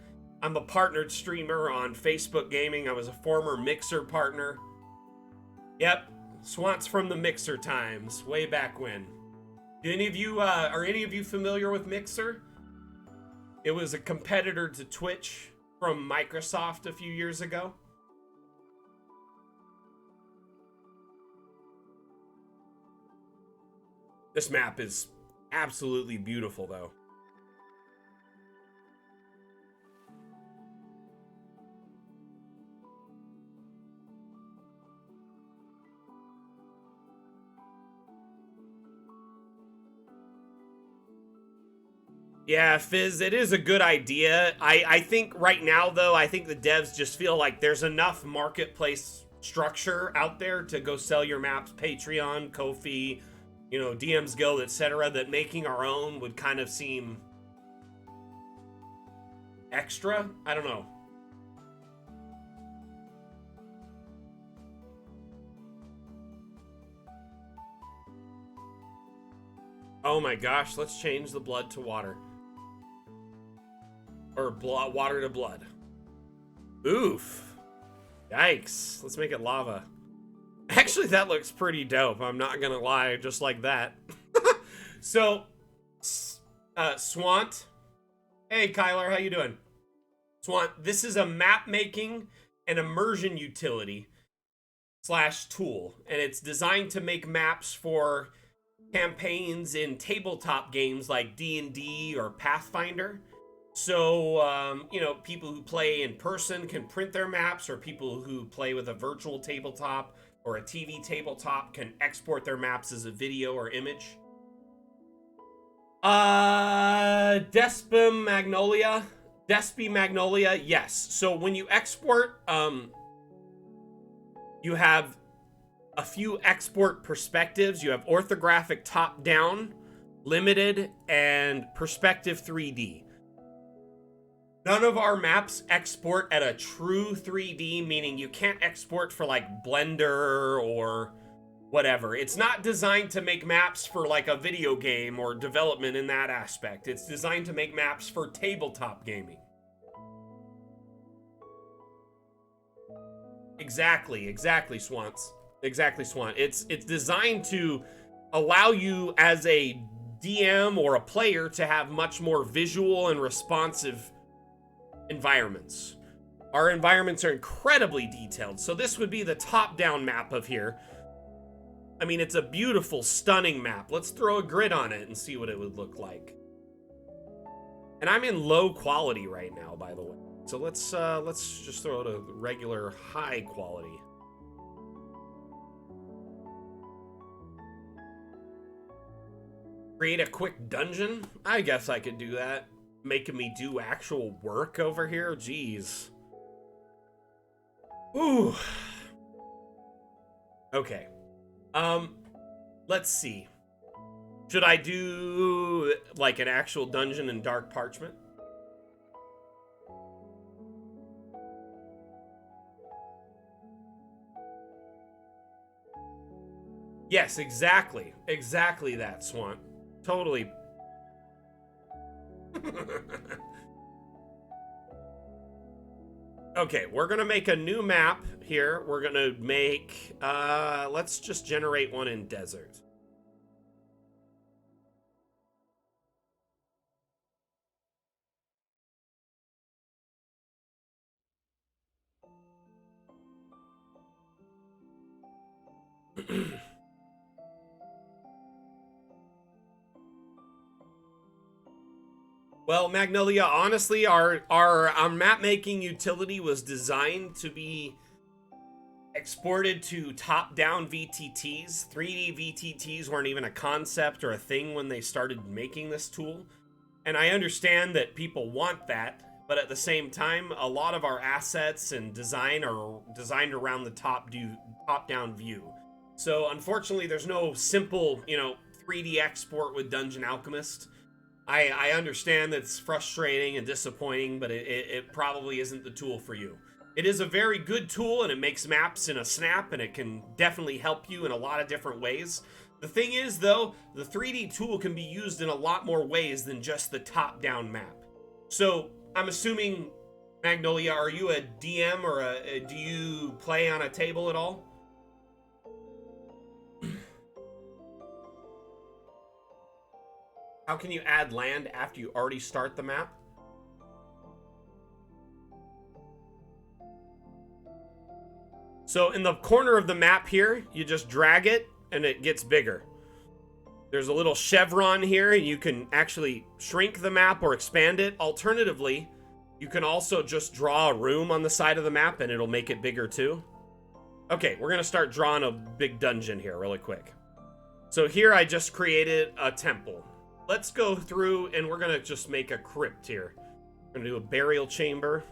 I'm a partnered streamer on Facebook Gaming. I was a former Mixer partner. Yep, Swant's from the Mixer times, way back when. Do any of you, are any of you familiar with Mixer? It was a competitor to Twitch from Microsoft a few years ago. This map is absolutely beautiful, though. Yeah, Fizz, it is a good idea. I think right now, though, I think the devs just feel like there's enough marketplace structure out there to go sell your maps, Patreon, Ko-fi, you know, DM's Guild, etc., that making our own would kind of seem extra. I don't know. Oh my gosh, let's change the blood to water. Or water to blood. Oof. Yikes. Let's make it lava. Actually, that looks pretty dope. I'm not gonna lie, just like that. So, Swant. Hey, Kyler, how you doing? Swant, this is a map making and immersion utility / tool, and it's designed to make maps for campaigns in tabletop games like D&D or Pathfinder. So, you know, people who play in person can print their maps, or people who play with a virtual tabletop or a TV tabletop can export their maps as a video or image. Despi Magnolia, yes. So when you export You have a few export perspectives. You have orthographic top-down, limited, and perspective 3D. None of our maps export at a true 3D, meaning you can't export for like Blender or whatever. It's not designed to make maps for like a video game or development in that aspect. It's designed to make maps for tabletop gaming. Exactly, Swants. Exactly, Swan. It's designed to allow you as a DM or a player to have much more visual and responsive environments. Our environments are incredibly detailed. So this would be the top-down map of here. I mean, it's a beautiful, stunning map. Let's throw a grid on it and see what it would look like. And I'm in low quality right now, by the way. So let's just throw it a regular high quality. Create a quick dungeon? I guess I could do that. Making me do actual work over here? Jeez. Ooh. Okay. Let's see. Should I do like an actual dungeon in Dark Parchment? Yes, exactly. Exactly that, Swan. Totally. Okay, we're gonna make a new map here. We're gonna make, let's just generate one in desert. Well, Magnolia, honestly, our map making utility was designed to be exported to top-down VTTs. 3D VTTs weren't even a concept or a thing when they started making this tool. And I understand that people want that, but at the same time, a lot of our assets and design are designed around the top-down view. So unfortunately, there's no simple, 3D export with Dungeon Alchemist. I understand that it's frustrating and disappointing, but it probably isn't the tool for you. It is a very good tool, and it makes maps in a snap, and it can definitely help you in a lot of different ways. The thing is, though, the 3D tool can be used in a lot more ways than just the top-down map. So, I'm assuming, Magnolia, are you a DM or do you play on a table at all? How can you add land after you already start the map? So in the corner of the map here, you just drag it and it gets bigger. There's a little chevron here, and you can actually shrink the map or expand it. Alternatively, you can also just draw a room on the side of the map and it'll make it bigger too. Okay, we're gonna start drawing a big dungeon here really quick. So here I just created a temple. Let's go through and we're gonna just make a crypt here. We're gonna do a burial chamber.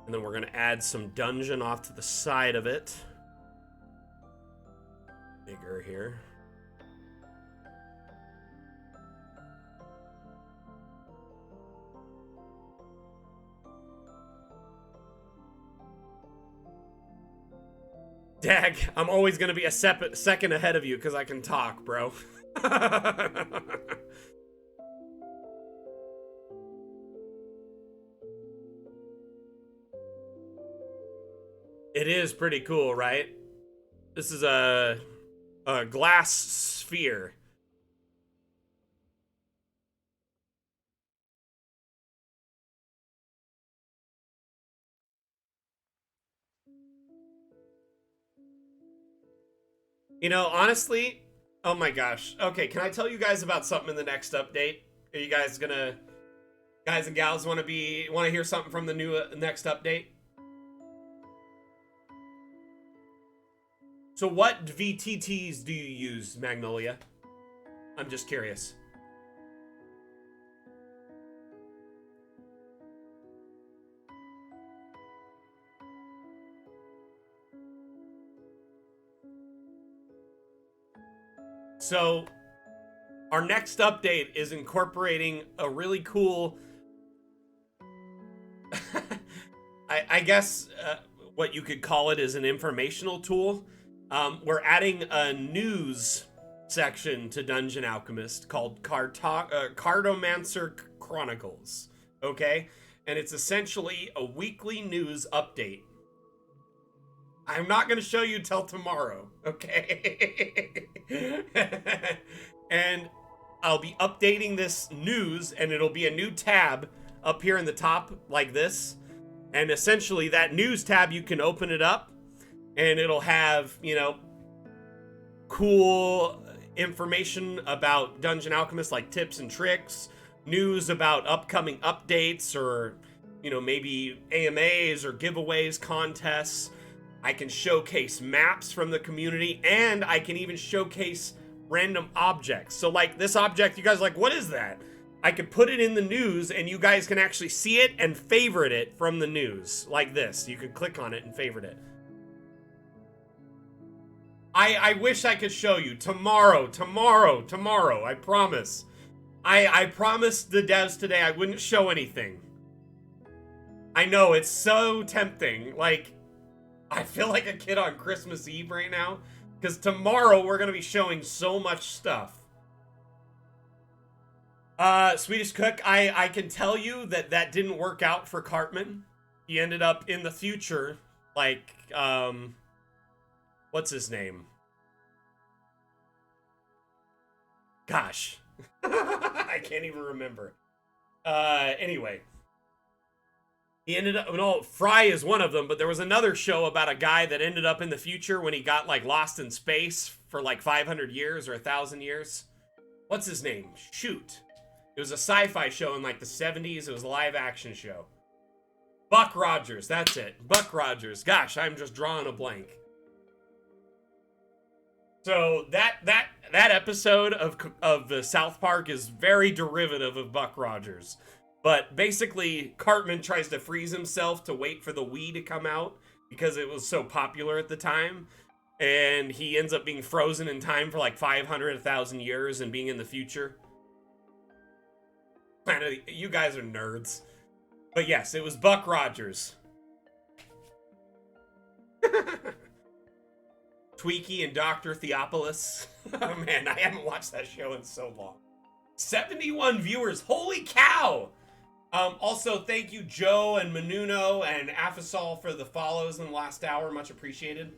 And then we're gonna add some dungeon off to the side of it. Bigger here. Dag, I'm always gonna be a second ahead of you because I can talk, bro. It is pretty cool, right? This is a glass sphere. Honestly, oh my gosh. Okay, can I tell you guys about something in the next update? Are you guys gonna, guys and gals, want to hear something from the new next update? So what VTTs do you use, Magnolia? I'm just curious. So our next update is incorporating a really cool, I guess what you could call it is an informational tool. We're adding a news section to Dungeon Alchemist called Cartomancer Chronicles, okay? And it's essentially a weekly news update. I'm not going to show you till tomorrow, okay? And I'll be updating this news, and it'll be a new tab up here in the top like this. And essentially that news tab, you can open it up and it'll have, you know, cool information about Dungeon Alchemist, like tips and tricks, news about upcoming updates, or, you know, maybe AMAs or giveaways, contests. I can showcase maps from the community, and I can even showcase random objects. So like this object, you guys are like, what is that? I could put it in the news and you guys can actually see it and favorite it from the news like this. You could click on it and favorite it. I wish I could show you tomorrow, I promise. I promised the devs today I wouldn't show anything. I know, it's so tempting. Like, I feel like a kid on Christmas Eve right now, because tomorrow we're going to be showing so much stuff. Swedish Cook, I can tell you that that didn't work out for Cartman. He ended up in the future, like, what's his name? Gosh. I can't even remember. Anyway. He ended up, no, Fry is one of them, but there was another show about a guy that ended up in the future when he got, like, lost in space for, like, 500 years or 1,000 years. What's his name? Shoot. It was a sci-fi show in, like, the 70s. It was a live-action show. Buck Rogers, that's it. Buck Rogers. Gosh, I'm just drawing a blank. So, that episode of the South Park is very derivative of Buck Rogers. But basically, Cartman tries to freeze himself to wait for the Wii to come out because it was so popular at the time. And he ends up being frozen in time for like 500, 1,000 years and being in the future. You guys are nerds. But yes, it was Buck Rogers. Tweaky and Dr. Theopolis. Oh man, I haven't watched that show in so long. 71 viewers, holy cow! Also, thank you, Joe and Menuno and Afisol for the follows in the last hour. Much appreciated.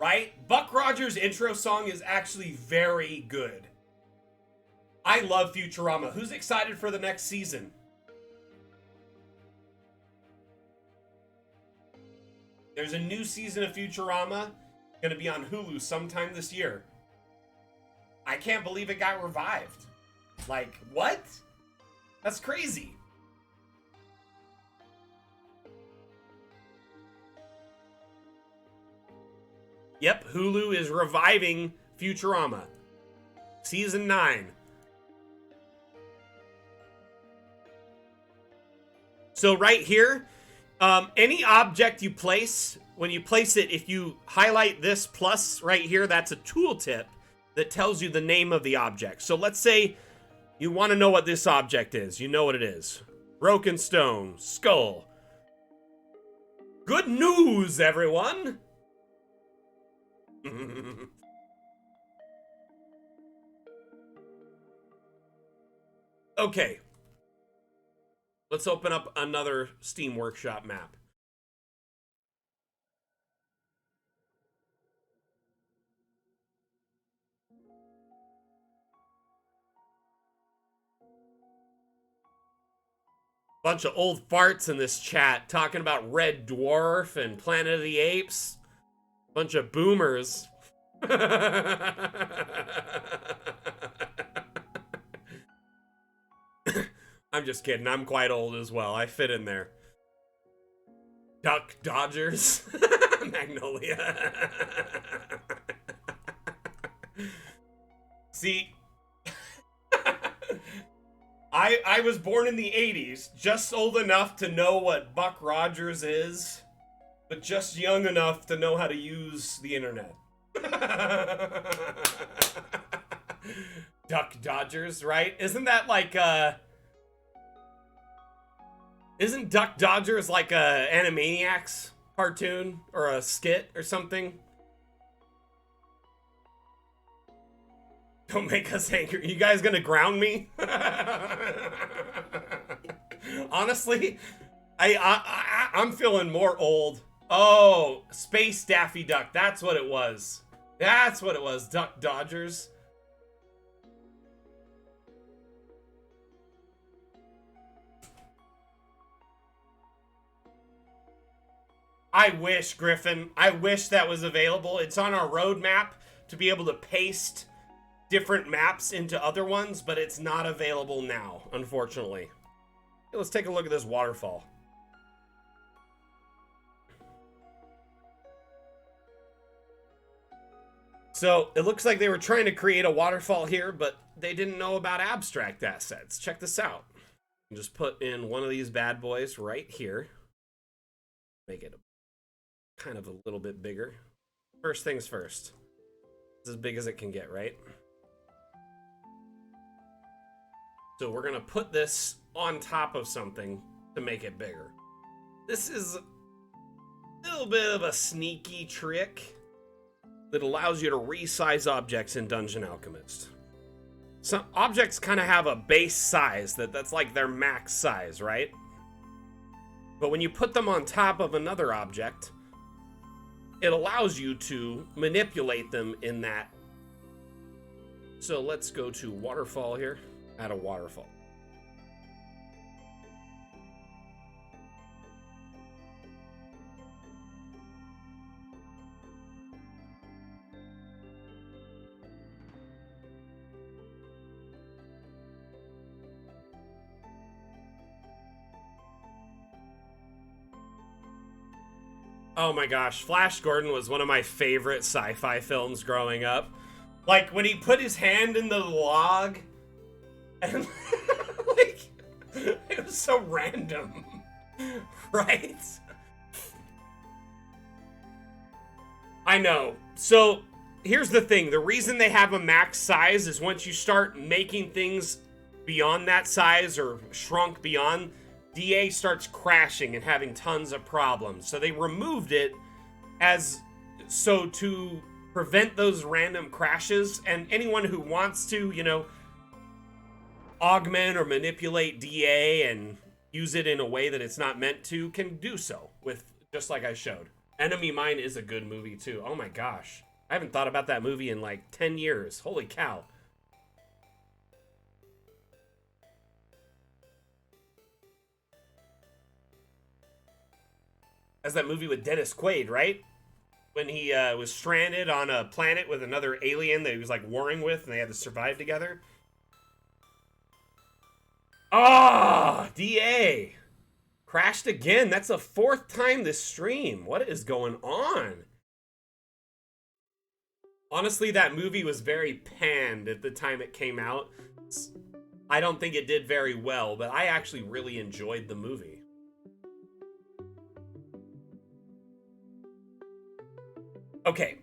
Right? Buck Rogers' intro song is actually very good. I love Futurama. Who's excited for the next season? There's a new season of Futurama going to be on Hulu sometime this year. I can't believe it got revived. Like, what? That's crazy. Yep, Hulu is reviving Futurama. Season 9. So right here, any object you place, when you place it, if you highlight this plus right here, that's a tooltip that tells you the name of the object. So let's say you want to know what this object is. You know what it is. Broken stone, skull. Good news, everyone! Okay. Let's open up another Steam Workshop map. Bunch of old farts in this chat talking about Red Dwarf and Planet of the Apes. Bunch of boomers. I'm just kidding. I'm quite old as well. I fit in there. Duck Dodgers. Magnolia. See, I was born in the 80s, just old enough to know what Buck Rogers is, but just young enough to know how to use the internet. Duck Dodgers, right? Isn't that like isn't Duck Dodgers like a Animaniacs cartoon or a skit or something? Don't make us angry. You guys gonna ground me? Honestly, I'm feeling more old. Oh, Space Daffy Duck. That's what it was. That's what it was. Duck Dodgers. I wish, Griffin. I wish that was available. It's on our roadmap to be able to paste different maps into other ones, but it's not available now, unfortunately. Hey, let's take a look at this waterfall. So, it looks like they were trying to create a waterfall here, but they didn't know about abstract assets. Check this out. Just put in one of these bad boys right here. Make it kind of a little bit bigger. First things first. It's as big as it can get, right? So we're gonna put this on top of something to make it bigger. This is a little bit of a sneaky trick that allows you to resize objects in Dungeon Alchemist. Some objects kind of have a base size that's like their max size, right? But when you put them on top of another object, it allows you to manipulate them in that. So let's go to waterfall here. Add a waterfall. Oh my gosh, Flash Gordon was one of my favorite sci-fi films growing up. Like, when he put his hand in the log, and, like, it was so random, right? I know. So, here's the thing. The reason they have a max size is once you start making things beyond that size or shrunk beyond, DA starts crashing and having tons of problems. So they removed it as so to prevent those random crashes, and anyone who wants to, you know, augment or manipulate DA and use it in a way that it's not meant to can do so with, just like I showed. Enemy Mine is a good movie too. Oh my gosh. I haven't thought about that movie in like 10 years. Holy cow. That's that movie with Dennis Quaid, right? When he was stranded on a planet with another alien that he was like warring with and they had to survive together. Ah, DA. Crashed again. That's the 4th time this stream. What is going on? Honestly, that movie was very panned at the time it came out. I don't think it did very well, but I actually really enjoyed the movie. Okay,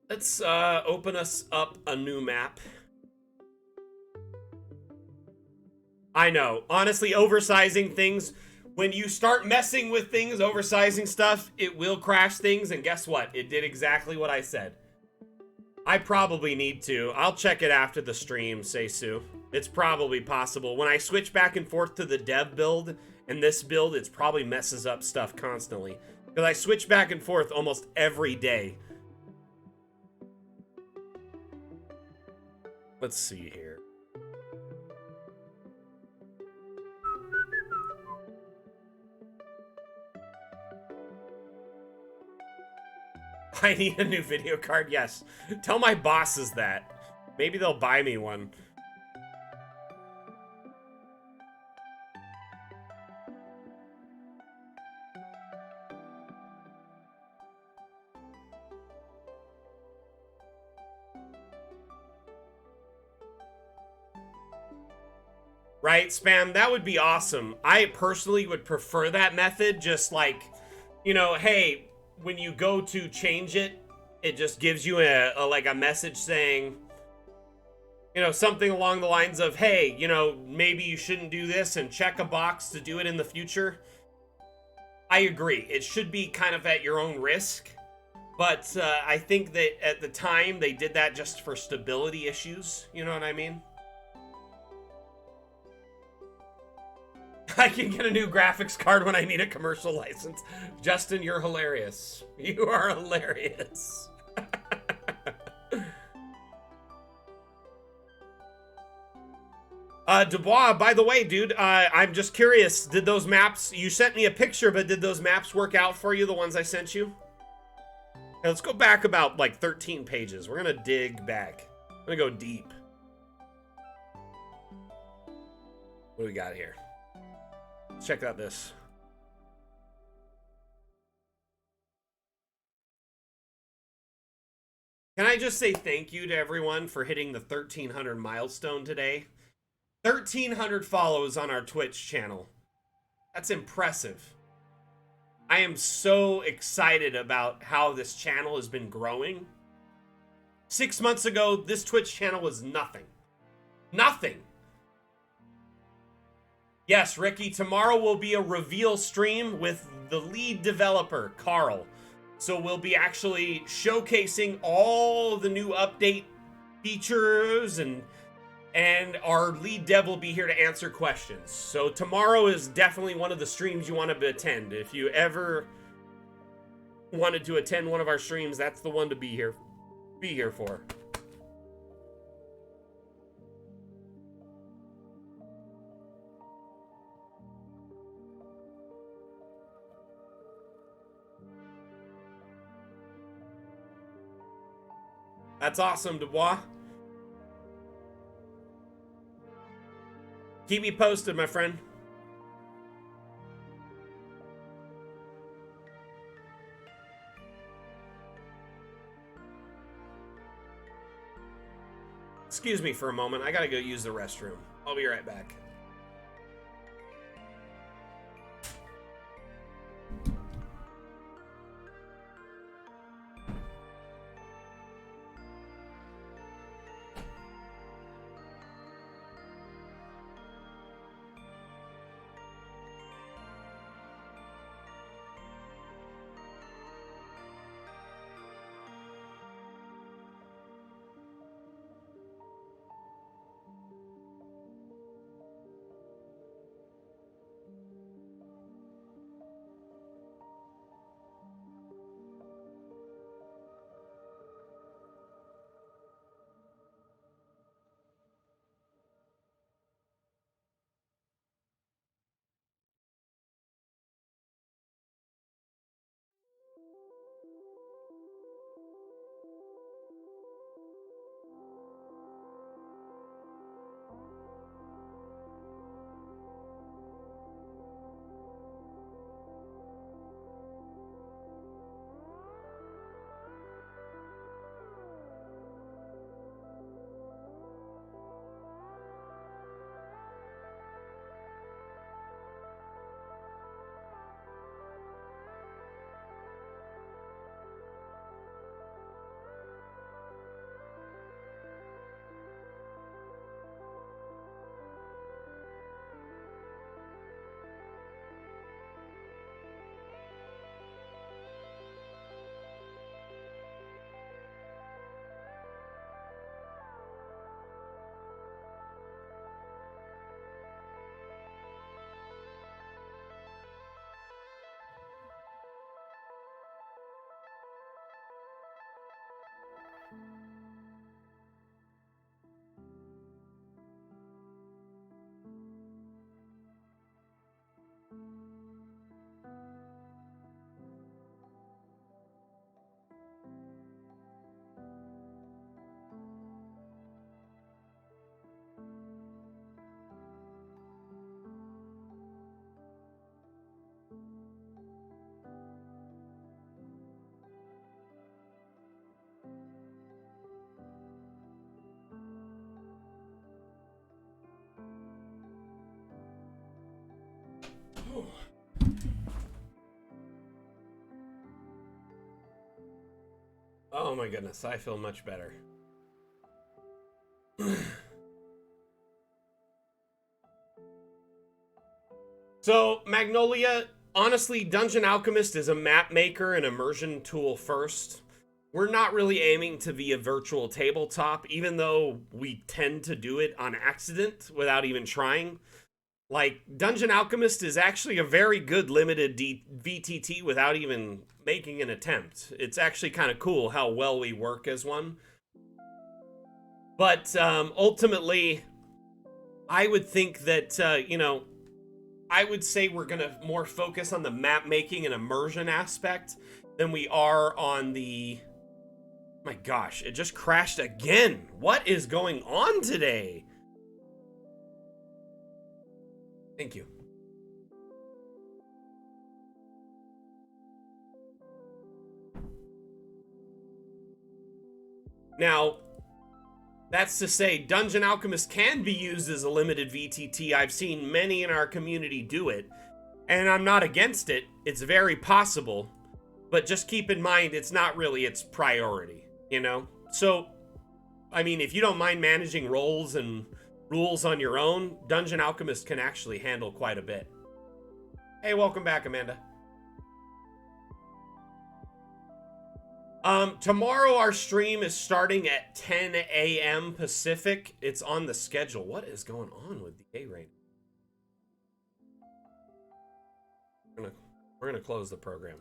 let's open us up a new map. I know, honestly, oversizing things, when you start messing with things, oversizing stuff, it will crash things, and guess what? It did exactly what I said. I probably need to. I'll check it after the stream, Seisu. It's probably possible. When I switch back and forth to the dev build and this build, it probably messes up stuff constantly. Because I switch back and forth almost every day. Let's see here. I need a new video card, yes. Tell my bosses that. Maybe they'll buy me one. Right, Spam? That would be awesome. I personally would prefer that method, just like, you know, hey, when you go to change it, it just gives you like a message saying, you know, something along the lines of, hey, you know, maybe you shouldn't do this and check a box to do it in the future. I agree. It should be kind of at your own risk. But I think that at the time they did that just for stability issues. You know what I mean? I can get a new graphics card when I need a commercial license. Justin, you're hilarious. You are hilarious. Dubois, by the way, dude, I'm just curious. Did those maps, you sent me a picture, but did those maps work out for you, the ones I sent you? Now, let's go back about, like, 13 pages. We're gonna dig back. I'm gonna go deep. What do we got here? Let's check out this. Can I just say thank you to everyone for hitting the 1,300 milestone today? 1,300 follows on our Twitch channel. That's impressive. I am so excited about how this channel has been growing. 6 months ago, this Twitch channel was nothing. Nothing. Yes, Ricky, tomorrow will be a reveal stream with the lead developer, Carl. So we'll be actually showcasing all the new update features, and our lead dev will be here to answer questions. So tomorrow is definitely one of the streams you want to attend. If you ever wanted to attend one of our streams, that's the one to be here for. That's awesome, Dubois. Keep me posted, my friend. Excuse me for a moment. I gotta go use the restroom. I'll be right back. Oh my goodness, I feel much better. So, Magnolia, honestly, Dungeon Alchemist is a map maker and immersion tool first. We're not really aiming to be a virtual tabletop, even though we tend to do it on accident without even trying. Like, Dungeon Alchemist is actually a very good limited VTT without even making an attempt. It's actually kind of cool how well we work as one. But ultimately, I would think that, you know, I would say we're going to more focus on the map making and immersion aspect than we are on the... My gosh, it just crashed again. What is going on today? Thank you. Now, that's to say, Dungeon Alchemist can be used as a limited VTT. I've seen many in our community do it, and I'm not against it. It's very possible, but just keep in mind it's not really its priority, you know? So, I mean, if you don't mind managing roles and rules on your own, Dungeon Alchemist can actually handle quite a bit. Hey, welcome back, Amanda. Tomorrow our stream is starting at 10 a.m. Pacific. It's on the schedule. What is going on with the A rate? We're gonna close the program.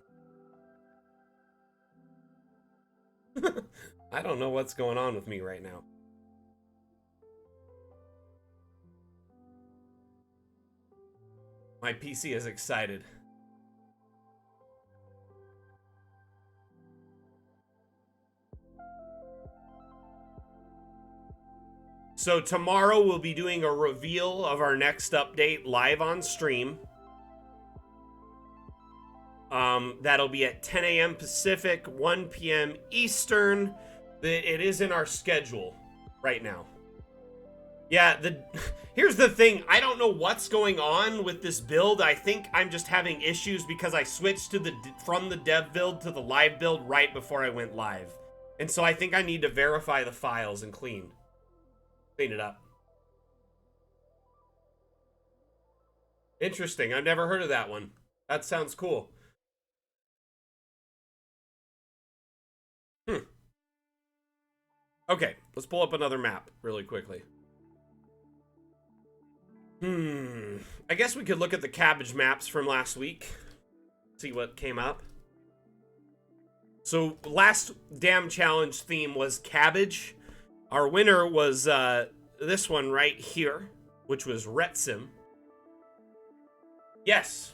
I don't know what's going on with me right now. My PC is excited. So tomorrow we'll be doing a reveal of our next update live on stream. That'll be at 10 a.m. Pacific, 1 p.m. Eastern. It is in our schedule right now. Yeah, here's the thing. I don't know what's going on with this build. I think I'm just having issues because I switched from the dev build to the live build right before I went live. And so I think I need to verify the files and clean it up. Interesting. I've never heard of that one. That sounds cool. Okay, let's pull up another map really quickly. I guess we could look at the cabbage maps from last week. See what came up. So last Dam Challenge theme was cabbage. Our winner was this one right here, which was Xretsim. Yes,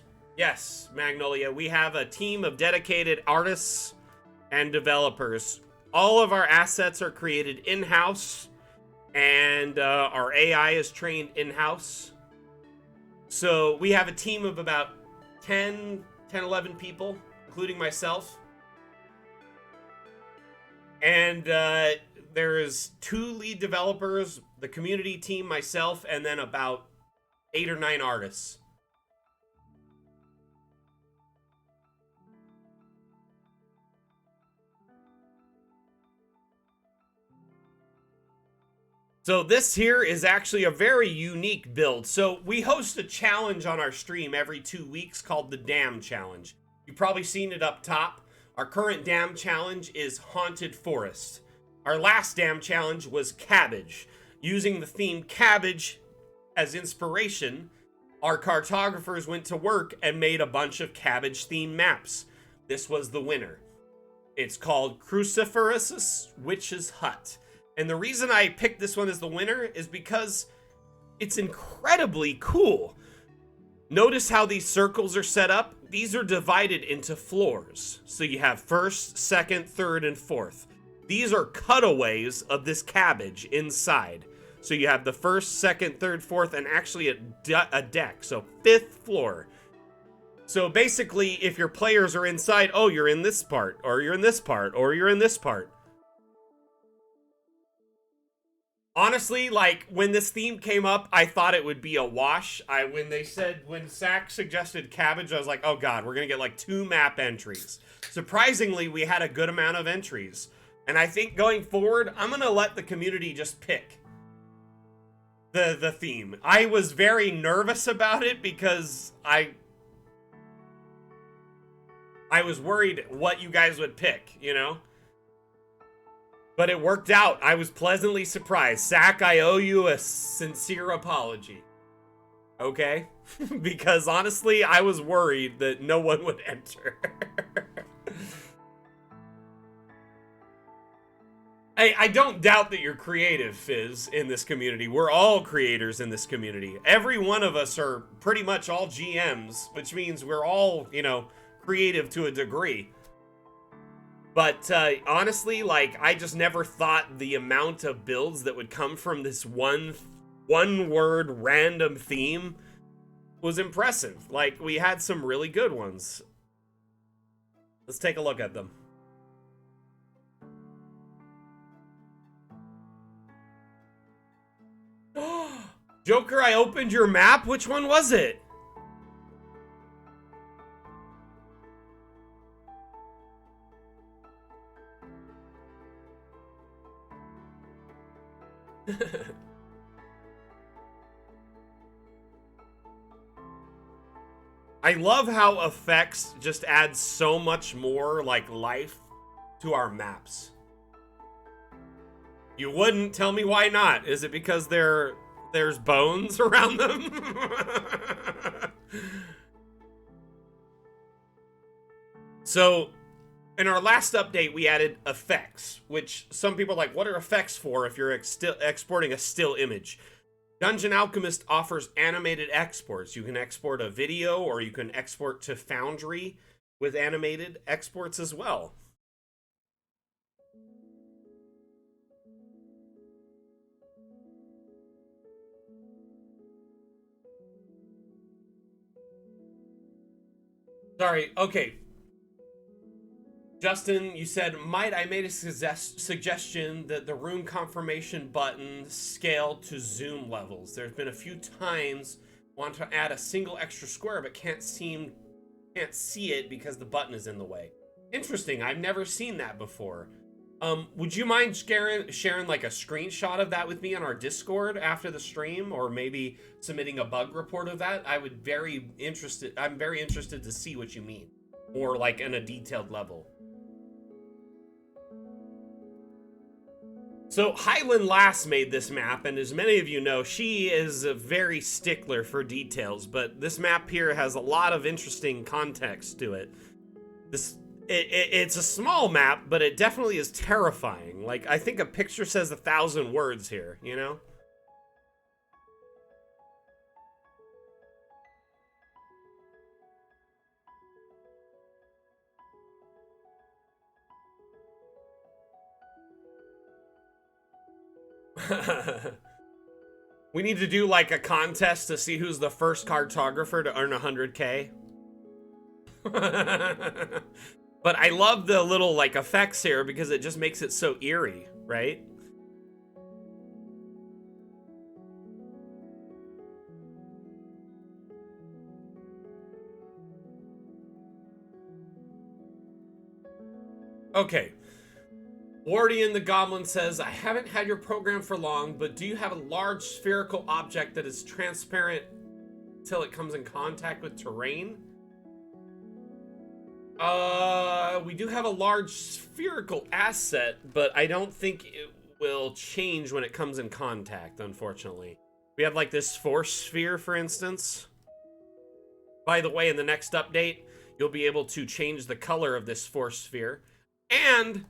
Magnolia. We have a team of dedicated artists and developers. All of our assets are created in-house, and our AI is trained in-house. So we have a team of about 10, 11 people, including myself. And there is 2 lead developers, the community team, myself, and then about 8 or 9 artists. So this here is actually a very unique build. So we host a challenge on our stream every 2 weeks called the Dam Challenge. You've probably seen it up top. Our current Dam Challenge is Haunted Forest. Our last Dam Challenge was Cabbage. Using the theme Cabbage as inspiration, our cartographers went to work and made a bunch of cabbage-themed maps. This was the winner. It's called Cruciferous Witch's Hut. And the reason I picked this one as the winner is because it's incredibly cool. Notice how these circles are set up? These are divided into floors. So you have first, second, third, and fourth. These are cutaways of this cabbage inside. So you have the first, second, third, fourth, and actually a deck. So 5th floor. So basically, if your players are inside, oh, you're in this part, or you're in this part, or you're in this part. Honestly, like, when this theme came up, I thought it would be a wash. When Zach suggested cabbage, I was like, oh god, we're gonna get like 2 map entries. Surprisingly, we had a good amount of entries. And I think going forward, I'm going to let the community just pick the theme. I was very nervous about it because I was worried what you guys would pick, you know? But it worked out. I was pleasantly surprised. Zach, I owe you a sincere apology. Okay? Because honestly, I was worried that no one would enter. I don't doubt that you're creative, Fizz, in this community. We're all creators in this community. Every one of us are pretty much all GMs, which means we're all, you know, creative to a degree. But honestly, like, I just never thought the amount of builds that would come from this one word random theme was impressive. Like, we had some really good ones. Let's take a look at them. Joker, I opened your map. Which one was it? I love how effects just add so much more, like, life to our maps. You wouldn't? Tell me why not. Is it because there's bones around them? So, in our last update, we added effects, which some people are like, what are effects for if you're exporting a still image? Dungeon Alchemist offers animated exports. You can export a video, or you can export to Foundry with animated exports as well. Sorry, okay. Justin, you said, might I made a suggestion that the room confirmation button scale to zoom levels. There's been a few times want to add a single extra square but can't see it because the button is in the way. Interesting, I've never seen that before. Would you mind sharing like a screenshot of that with me on our Discord after the stream, or maybe submitting a bug report of that? I'm very interested to see what you mean, or like in a detailed level. So Highland Lass made this map, and as many of you know, she is a very stickler for details, but this map here has a lot of interesting context to it. It's a small map, but it definitely is terrifying. Like, I think a picture says 1,000 words here, you know? We need to do like a contest to see who's the first cartographer to earn 100K. But I love the little like effects here because it just makes it so eerie, right? Okay. Wardian the Goblin says, I haven't had your program for long, but do you have a large spherical object that is transparent till it comes in contact with terrain? We do have a large spherical asset, but I don't think it will change when it comes in contact, unfortunately. We have like this force sphere, for instance. By the way, in the next update, you'll be able to change the color of this force sphere and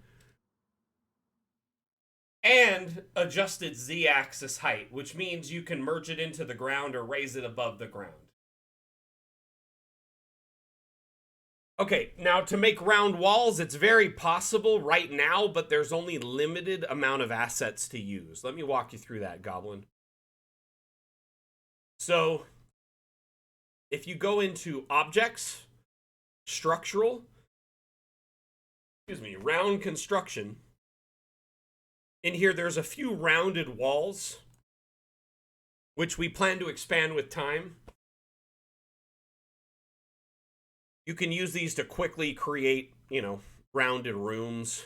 adjust its z-axis height, which means you can merge it into the ground or raise it above the ground. Okay, now to make round walls, it's very possible right now, but there's only limited amount of assets to use. Let me walk you through that, Goblin. So, if you go into Objects, Structural, Round Construction, in here there's a few rounded walls, which we plan to expand with time. You can use these to quickly create, you know, rounded rooms.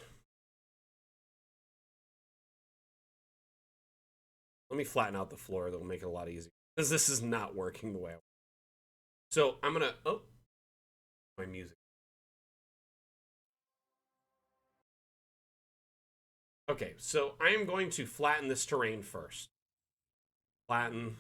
Let me flatten out the floor. That'll make it a lot easier. Because this is not working the way I want. So I'm going to... Oh. My music. Okay, so I am going to flatten this terrain first. Flatten.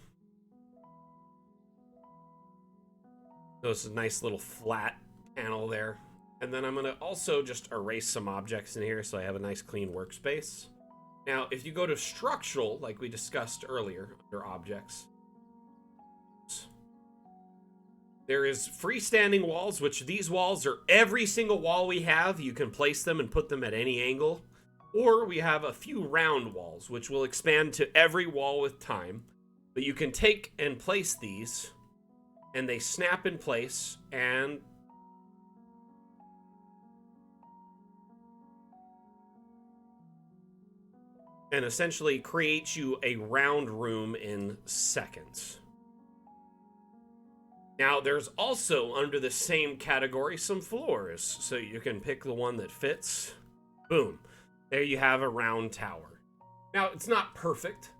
So it's a nice little flat panel there. And then I'm going to also just erase some objects in here so I have a nice clean workspace. Now, if you go to structural, like we discussed earlier, under objects, there is freestanding walls, which these walls are every single wall we have. You can place them and put them at any angle. Or we have a few round walls, which will expand to every wall with time. But you can take and place these, and they snap in place, and essentially create you a round room in seconds. Now, there's also, under the same category, some floors. So you can pick the one that fits. Boom. There you have a round tower. Now, it's not perfect.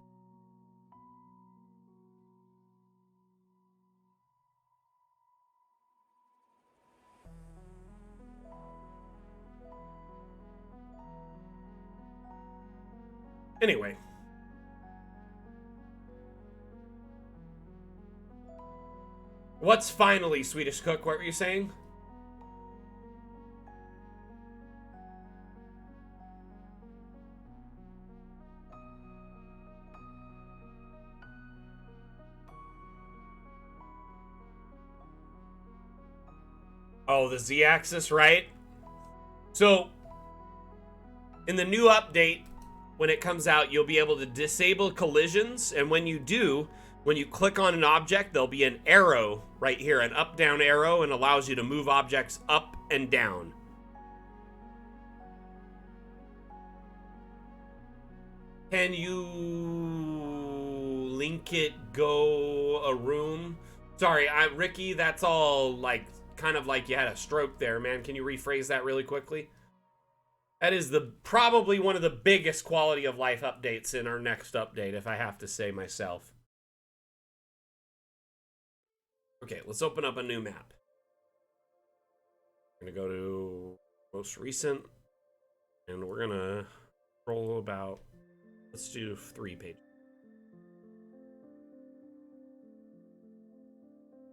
Anyway. What's finally, Swedish Cook? What were you saying? Oh, the Z-axis, right? So, in the new update, when it comes out, you'll be able to disable collisions, and when you do, when you click on an object, there'll be an arrow right here, an up-down arrow, and allows you to move objects up and down. Can you link it, go a room? Sorry, Ricky, that's all, like, kind of like you had a stroke there, man. Can you rephrase that really quickly? That is probably one of the biggest quality of life updates in our next update, if I have to say myself. Okay, let's open up a new map. We're gonna go to most recent, and we're gonna scroll about, let's do 3 pages.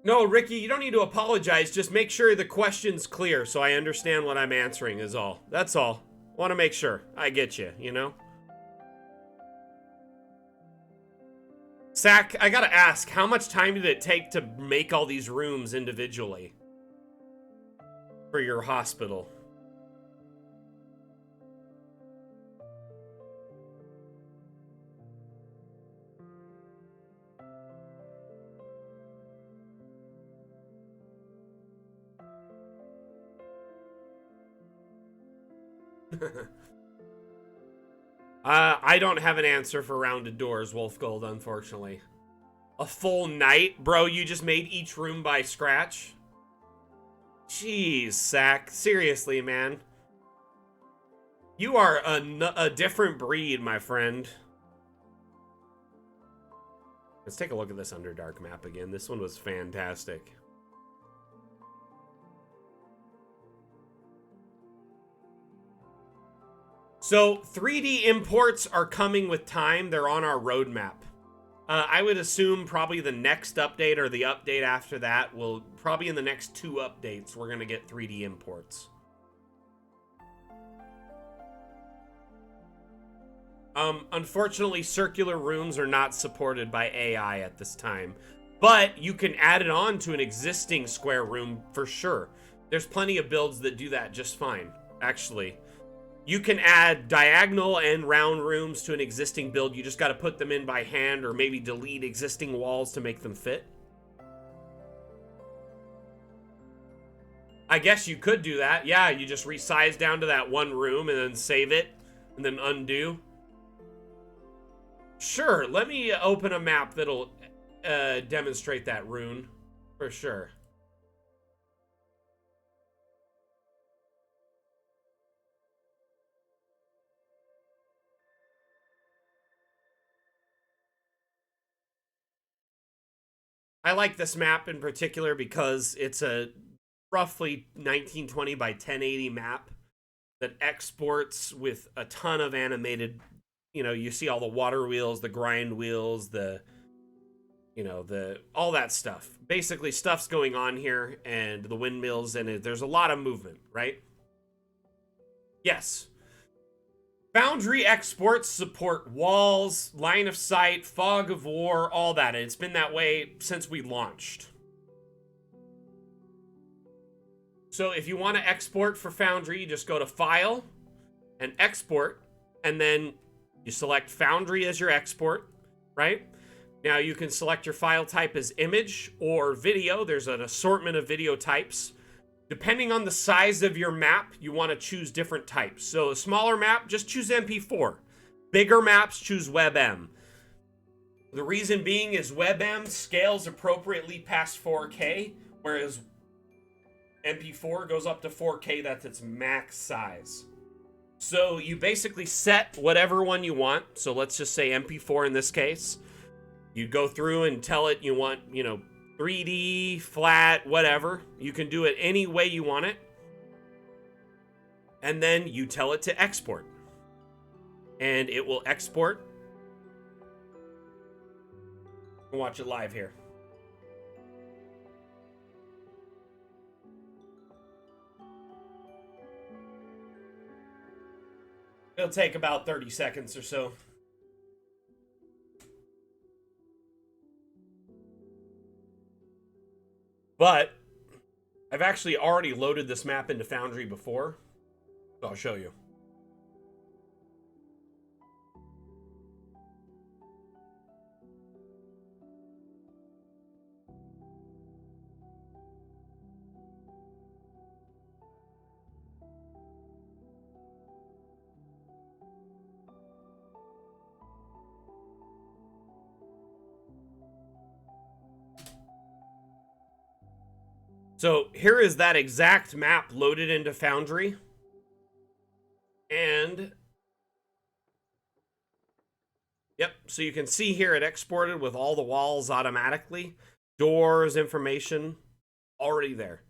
No, Ricky, you don't need to apologize. Just make sure the question's clear so I understand what I'm answering is all. That's all. Want to make sure. I get you, you know? Zach, I gotta ask, how much time did it take to make all these rooms individually for your hospital? I don't have an answer for rounded doors, Wolfgold, unfortunately. A full night? Bro, you just made each room by scratch? Jeez, Zach. Seriously, man. You are a different breed, my friend. Let's take a look at this Underdark map again. This one was fantastic. So 3D imports are coming with time. They're on our roadmap. I would assume probably the next update or the update after that will probably in the next 2 updates, we're going to get 3D imports. Unfortunately, circular rooms are not supported by AI at this time, but you can add it on to an existing square room for sure. There's plenty of builds that do that just fine, actually. You can add diagonal and round rooms to an existing build. You just got to put them in by hand or maybe delete existing walls to make them fit. I guess you could do that. Yeah, you just resize down to that one room and then save it and then undo. Sure, let me open a map that'll demonstrate that rune for sure. I like this map in particular because it's a roughly 1920 by 1080 map that exports with a ton of animated, you see all the water wheels, the grind wheels, the all that stuff. Basically, stuff's going on here, and the windmills, and there's a lot of movement, right? Yes. Foundry exports support walls, line of sight, fog of war, all that. And it's been that way since we launched. So if you want to export for Foundry, you just go to File and Export, and then you select Foundry as your export, right? Now you can select your file type as image or video. There's an assortment of video types. Depending on the size of your map, you want to choose different types. So a smaller map, just choose MP4. Bigger maps, choose WebM. The reason being is WebM scales appropriately past 4K, whereas MP4 goes up to 4K, that's its max size. So you basically set whatever one you want. So let's just say MP4 in this case. You go through and tell it you want, 3D, flat, whatever. You can do it any way you want it. And then you tell it to export. And it will export. Watch it live here. It'll take about 30 seconds or so. But I've actually already loaded this map into Foundry before, so I'll show you. So here is that exact map loaded into Foundry. And yep, so you can see here it exported with all the walls automatically. Doors, information, already there.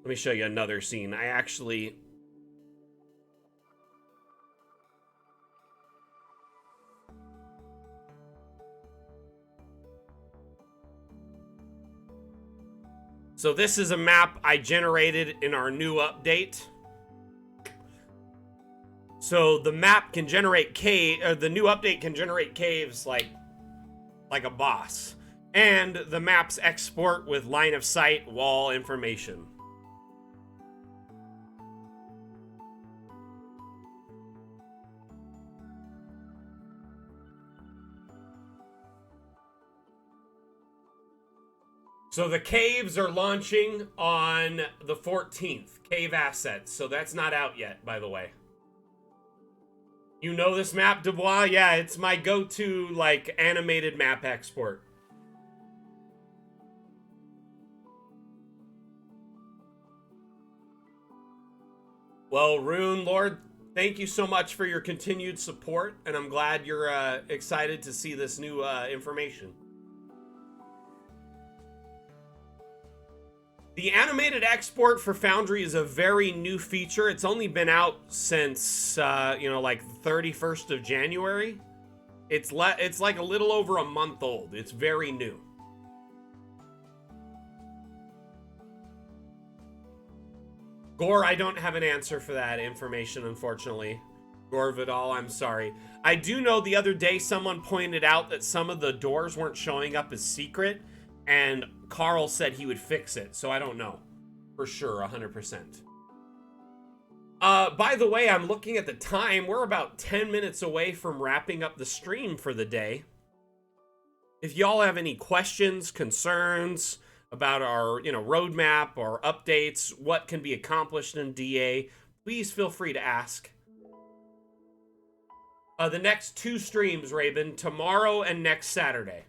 Let me show you another scene. I actually... So this is a map I generated in our new update. So the map can generate the new update can generate caves like a boss. And the maps export with line of sight, wall information. So the caves are launching on the 14th, cave assets. So that's not out yet, by the way. You know this map, Dubois? Yeah, it's my go-to, like, animated map export. Well, Rune Lord, thank you so much for your continued support, and I'm glad you're excited to see this new information. The animated export for Foundry is a very new feature. It's only been out since, like 31st of January. It's like a little over a month old. It's very new. Gore, I don't have an answer for that information, unfortunately. Gore Vidal, I'm sorry. I do know the other day someone pointed out that some of the doors weren't showing up as secret, and Carl said he would fix it, so I don't know. For sure, 100%. By the way, I'm looking at the time. We're about 10 minutes away from wrapping up the stream for the day. If y'all have any questions, concerns about our, roadmap or updates, what can be accomplished in DA, please feel free to ask. The next 2 streams, Raven, tomorrow and next Saturday,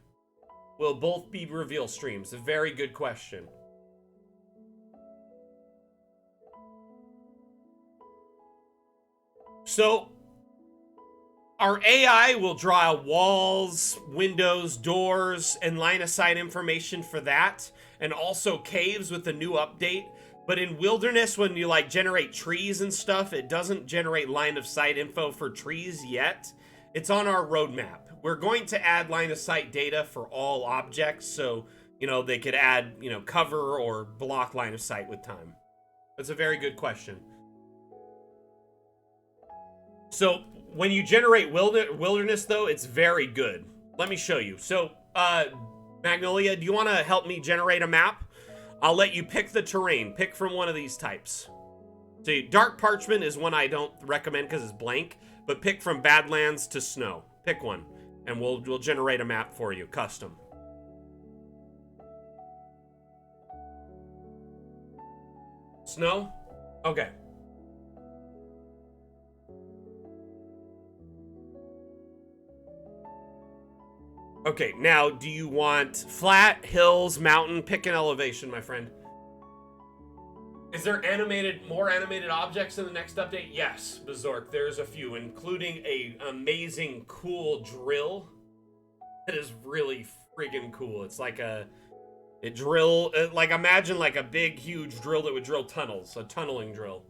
will both be reveal streams. A very good question. So, Our AI will draw walls, windows, doors, and line of sight information for that, and also caves with the new update. But in Wilderness, when you like generate trees and stuff, it doesn't generate line of sight info for trees yet. It's on our roadmap. We're going to add line of sight data for all objects, so they could add cover or block line of sight with time. That's a very good question. So when you generate Wilderness, though, it's very good. Let me show you. So, Magnolia, do you want to help me generate a map? I'll let you pick the terrain. Pick from one of these types. See, Dark Parchment is one I don't recommend because it's blank, but pick from Badlands to Snow. Pick one, and we'll generate a map for you, custom. Snow? Okay. Okay, now, do you want flat, hills, mountain? Pick an elevation, my friend. Is there more animated objects in the next update? Yes, Berserk, there's a few, including a amazing, cool drill. That is really friggin' cool. It's like imagine like a big, huge drill that would drill tunnels, a tunneling drill.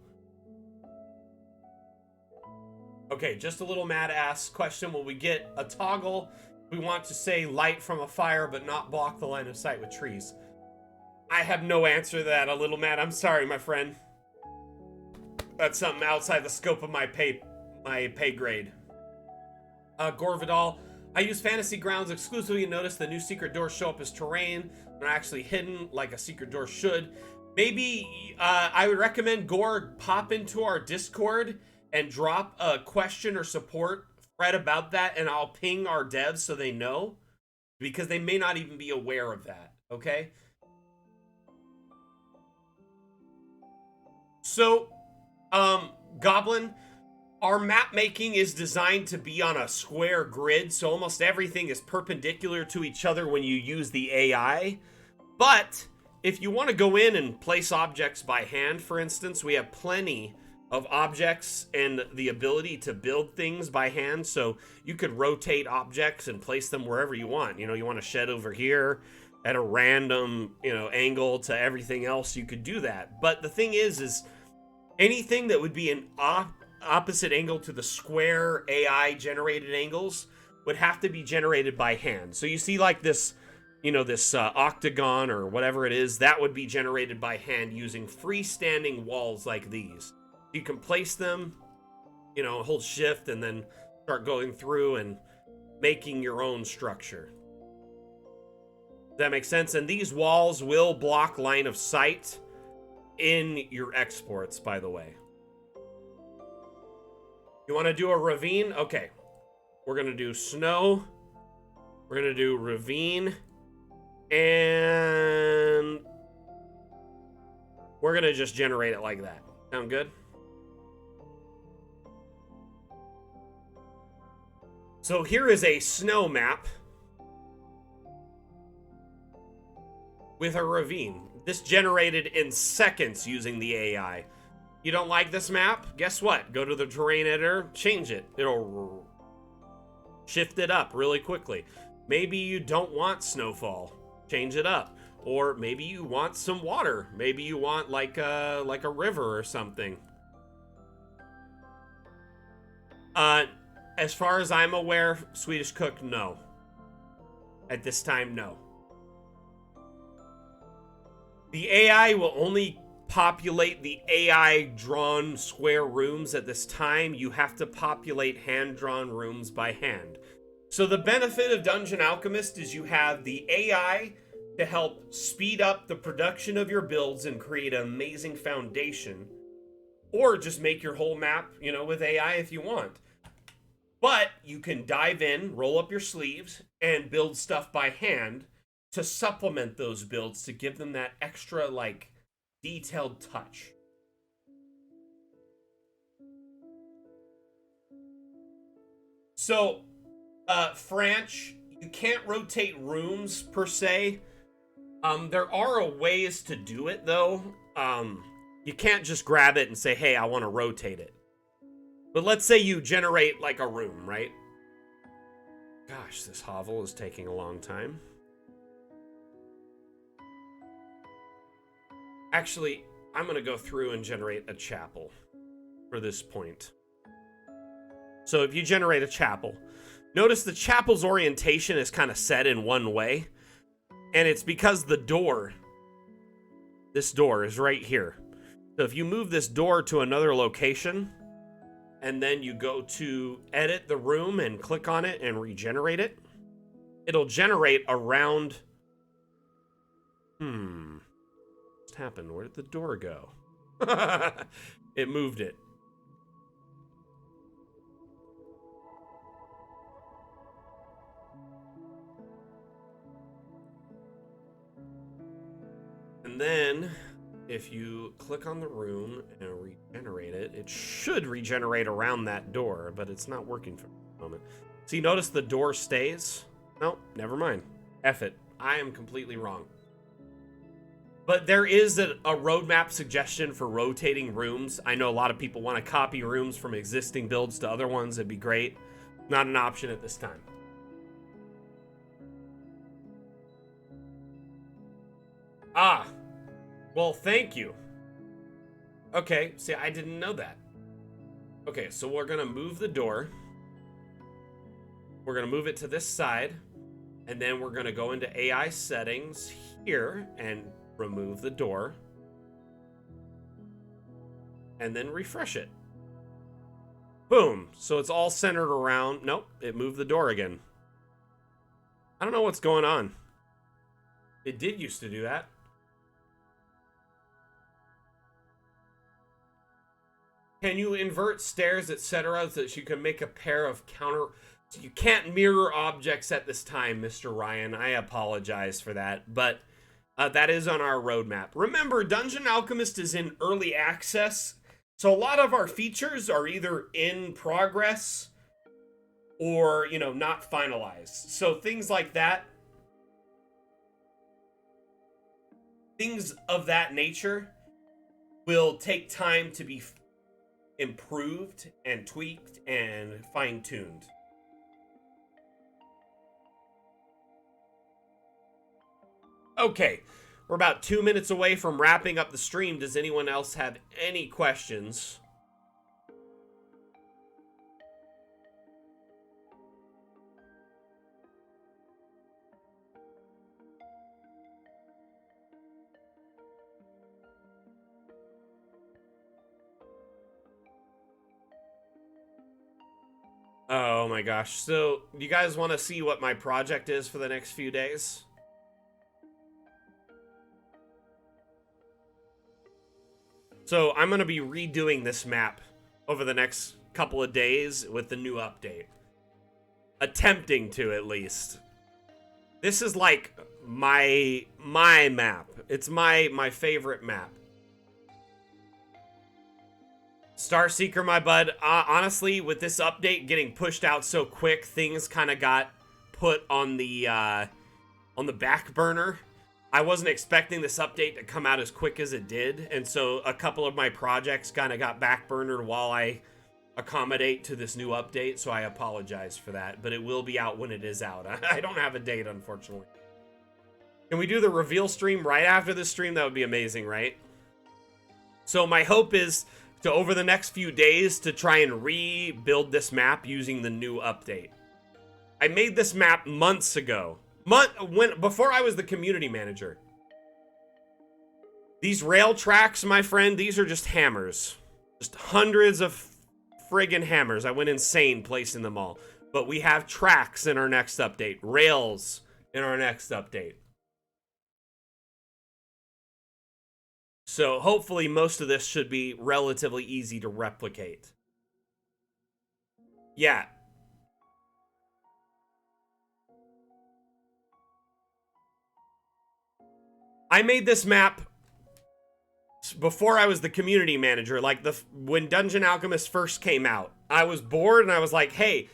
Okay, just a little mad-ass question. Will we get a toggle? We want to say light from a fire, but not block the line of sight with trees. I have no answer to that, a little mad. I'm sorry, my friend. That's something outside the scope of my pay grade. Gorvidal, I use Fantasy Grounds exclusively and notice the new secret doors show up as terrain. They're actually hidden like a secret door should. Maybe I would recommend Gore pop into our Discord and drop a question or support thread about that, and I'll ping our devs so they know, because they may not even be aware of that, okay? So, Goblin, our map making is designed to be on a square grid, so almost everything is perpendicular to each other when you use the AI. But if you want to go in and place objects by hand, for instance, we have plenty of objects and the ability to build things by hand, so you could rotate objects and place them wherever you want. You want a shed over here at a random, angle to everything else, you could do that. But the thing is anything that would be an opposite angle to the square AI generated angles would have to be generated by hand. So you see like this, this octagon or whatever it is, that would be generated by hand using freestanding walls like these. You can place them, hold shift and then start going through and making your own structure. Does that make sense? And these walls will block line of sight in your exports, by the way. You want to do a ravine? Okay. We're going to do snow. We're going to do ravine. And we're going to just generate it like that. Sound good? So here is a snow map with a ravine. This generated in seconds using the AI. You don't like this map? Guess what? Go to the terrain editor, change it. It'll shift it up really quickly. Maybe you don't want snowfall. Change it up. Or maybe you want some water. Maybe you want like a river or something. As far as I'm aware, Swedish Cook, no. At this time, no. The AI will only populate the AI-drawn square rooms at this time. You have to populate hand-drawn rooms by hand. So the benefit of Dungeon Alchemist is you have the AI to help speed up the production of your builds and create an amazing foundation. Or just make your whole map, with AI if you want. But you can dive in, roll up your sleeves, and build stuff by hand to supplement those builds to give them that extra, detailed touch. So, Franch, you can't rotate rooms, per se. There are ways to do it, though. You can't just grab it and say, hey, I want to rotate it. But let's say you generate, a room, right? Gosh, this hovel is taking a long time. Actually, I'm going to go through and generate a chapel for this point. So if you generate a chapel, notice the chapel's orientation is kind of set in one way. And it's because the door, this door is right here. So if you move this door to another location, and then you go to edit the room and click on it and regenerate it, it'll generate around... What happened? Where did the door go? It moved it. And then, if you click on the room and regenerate it, it should regenerate around that door, but it's not working for the moment. See, notice the door stays? No, never mind. F it. I am completely wrong. But there is a roadmap suggestion for rotating rooms. I know a lot of people want to copy rooms from existing builds to other ones. It'd be great. Not an option at this time. Ah, well, thank you. Okay, see, I didn't know that. Okay, so we're gonna move the door. We're gonna move it to this side, and then we're gonna go into AI settings here and remove the door. And then refresh it. Boom, so it's all centered around, nope, it moved the door again. I don't know what's going on. It did used to do that. Can you invert stairs, etc., so that you can make a pair of counter... So you can't mirror objects at this time, Mr. Ryan. I apologize for that, but that is on our roadmap. Remember, Dungeon Alchemist is in early access, so a lot of our features are either in progress or, you know, not finalized. So things like that, things of that nature will take time to be improved and tweaked and fine-tuned. Okay, we're about 2 minutes away from wrapping up the stream. Does anyone else have any questions? Oh my gosh. So, you guys want to see what my project is for the next few days? So, I'm going to be redoing this map over the next couple of days with the new update. Attempting to, at least. This is like my map. It's my favorite map. Starseeker, my bud, honestly, with this update getting pushed out so quick, things kind of got put on the back burner. I wasn't expecting this update to come out as quick as it did, and so a couple of my projects kind of got back burnered while I accommodate to this new update, so I apologize for that, but it will be out when it is out. I don't have a date, unfortunately. Can we do the reveal stream right after this stream? That would be amazing, right? So my hope is to, over the next few days, to try and rebuild this map using the new update. I made this map months ago. Before I was the community manager. These rail tracks, my friend, these are just hammers. Just hundreds of friggin' hammers. I went insane placing them all. But we have tracks in our next update. Rails in our next update. So hopefully most of this should be relatively easy to replicate. Yeah. I made this map before I was the community manager, like when Dungeon Alchemist first came out. I was bored and I was like, hey,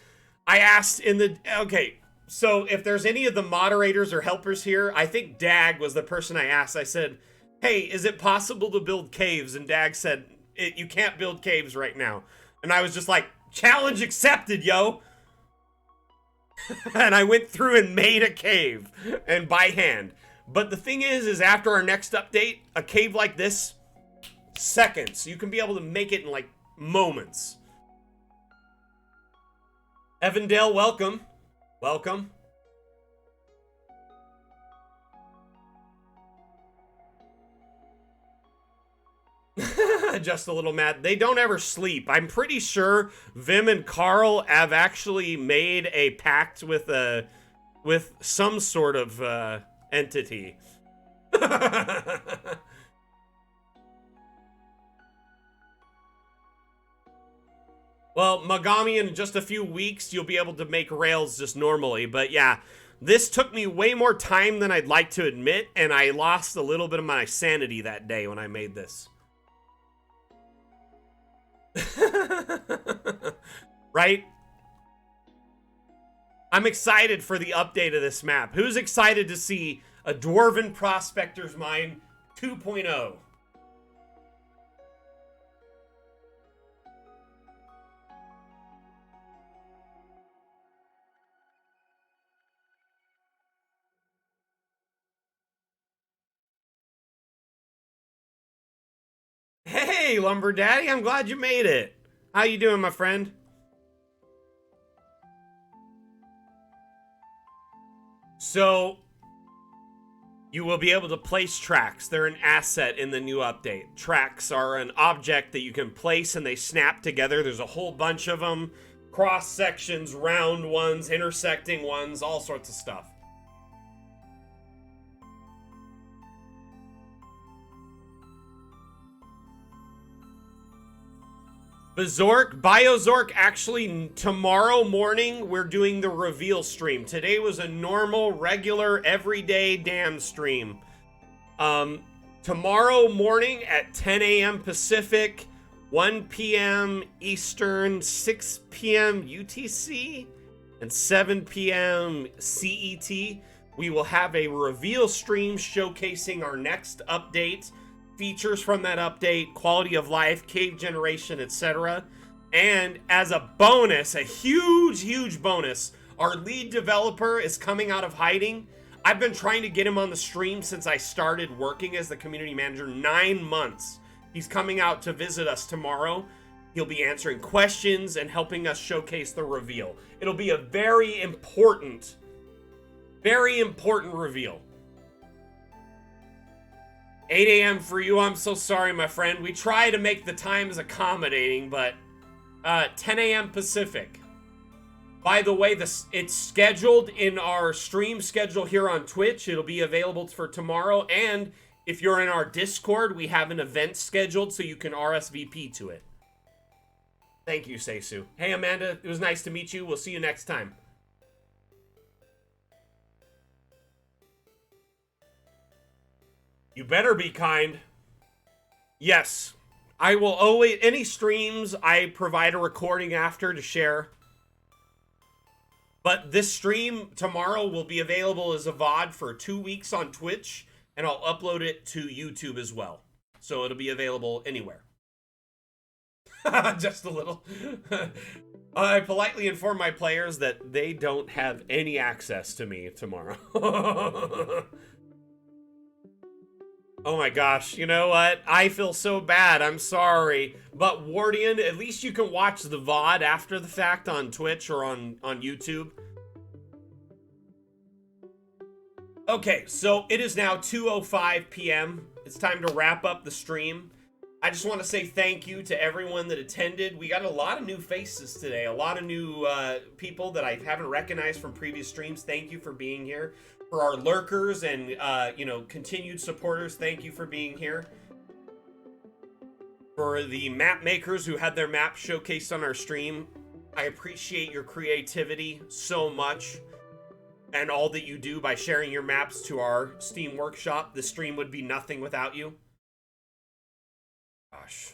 I asked in the... Okay, so if there's any of the moderators or helpers here, I think Dag was the person I asked. I said, hey, is it possible to build caves? And Dag said, you can't build caves right now. And I was just like, challenge accepted, yo. And I went through and made a cave, and by hand. But the thing is after our next update, a cave like this, seconds. You can be able to make it in like moments. Evandale, welcome. Welcome. Just a little mad. They don't ever sleep. I'm pretty sure Vim and Carl have actually made a pact with some sort of entity. Well, Magami, in just a few weeks, you'll be able to make rails just normally. But yeah, this took me way more time than I'd like to admit, and I lost a little bit of my sanity that day when I made this. Right? I'm excited for the update of this map. Who's excited to see a Dwarven Prospector's Mine 2.0? Hey, Lumber Daddy, I'm glad you made it. How you doing, my friend? So, you will be able to place tracks. They're an asset in the new update. Tracks are an object that you can place and they snap together. There's a whole bunch of them. Cross sections, round ones, intersecting ones, all sorts of stuff. Biozork, actually, tomorrow morning, we're doing the reveal stream. Today was a normal, regular, everyday damn stream. Tomorrow morning at 10 a.m. Pacific, 1 p.m. Eastern, 6 p.m. UTC, and 7 p.m. CET, we will have a reveal stream showcasing our next update, features from that update, quality of life, cave generation, etc. And as a bonus, a huge bonus, our lead developer is coming out of hiding. I've been trying to get him on the stream since I started working as the community manager, 9 months. He's coming out to visit us tomorrow. He'll be answering questions and helping us showcase the reveal. It'll be a very important reveal. 8 a.m. for you, I'm so sorry, my friend. We try to make the times accommodating, but 10 a.m. Pacific. By the way, it's scheduled in our stream schedule here on Twitch. It'll be available for tomorrow, and if you're in our Discord, we have an event scheduled so you can RSVP to it. Thank you, Seisu. Hey, Amanda, it was nice to meet you. We'll see you next time. You better be kind. Yes. I will always, any streams, I provide a recording after to share. But this stream tomorrow will be available as a VOD for 2 weeks on Twitch, and I'll upload it to YouTube as well. So it'll be available anywhere. Just a little. I politely inform my players that they don't have any access to me tomorrow. Oh my gosh, you know what? I feel so bad, I'm sorry. But Wardian, at least you can watch the VOD after the fact on Twitch or on YouTube. Okay, so it is now 2:05 p.m. It's time to wrap up the stream. I just want to say thank you to everyone that attended. We got a lot of new faces today, a lot of new people that I haven't recognized from previous streams. Thank you for being here. For our lurkers and, continued supporters, thank you for being here. For the map makers who had their map showcased on our stream, I appreciate your creativity so much and all that you do by sharing your maps to our Steam workshop. The stream would be nothing without you. Gosh.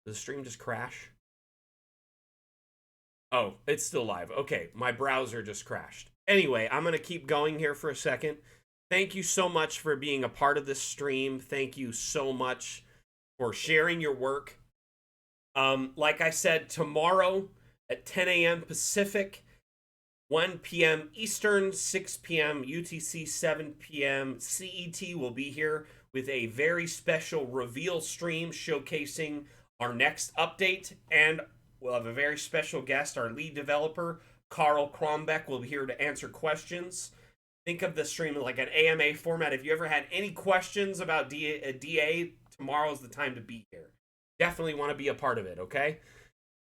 Did the stream just crash? Oh, it's still live. Okay, my browser just crashed. Anyway, I'm going to keep going here for a second. Thank you so much for being a part of this stream. Thank you so much for sharing your work. Like I said, tomorrow at 10 a.m. Pacific, 1 p.m. Eastern, 6 p.m. UTC, 7 p.m. CET. Will be here with a very special reveal stream showcasing our next update, and we'll have a very special guest. Our lead developer, Carl Krombeck, will be here to answer questions. Think of the stream like an AMA format. If you ever had any questions about DA, tomorrow's the time to be here. Definitely want to be a part of it, okay?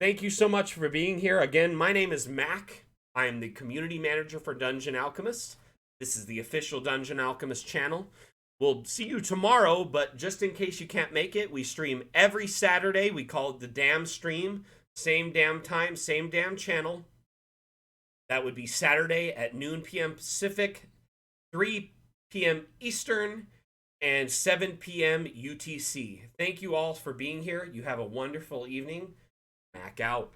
Thank you so much for being here. Again, my name is Mac. I am the community manager for Dungeon Alchemist. This is the official Dungeon Alchemist channel. We'll see you tomorrow, but just in case you can't make it, we stream every Saturday. We call it the Damn Stream. Same damn time, same damn channel. That would be Saturday at noon p.m. Pacific, 3 p.m. Eastern, and 7 p.m. UTC. Thank you all for being here. You have a wonderful evening. Mac out.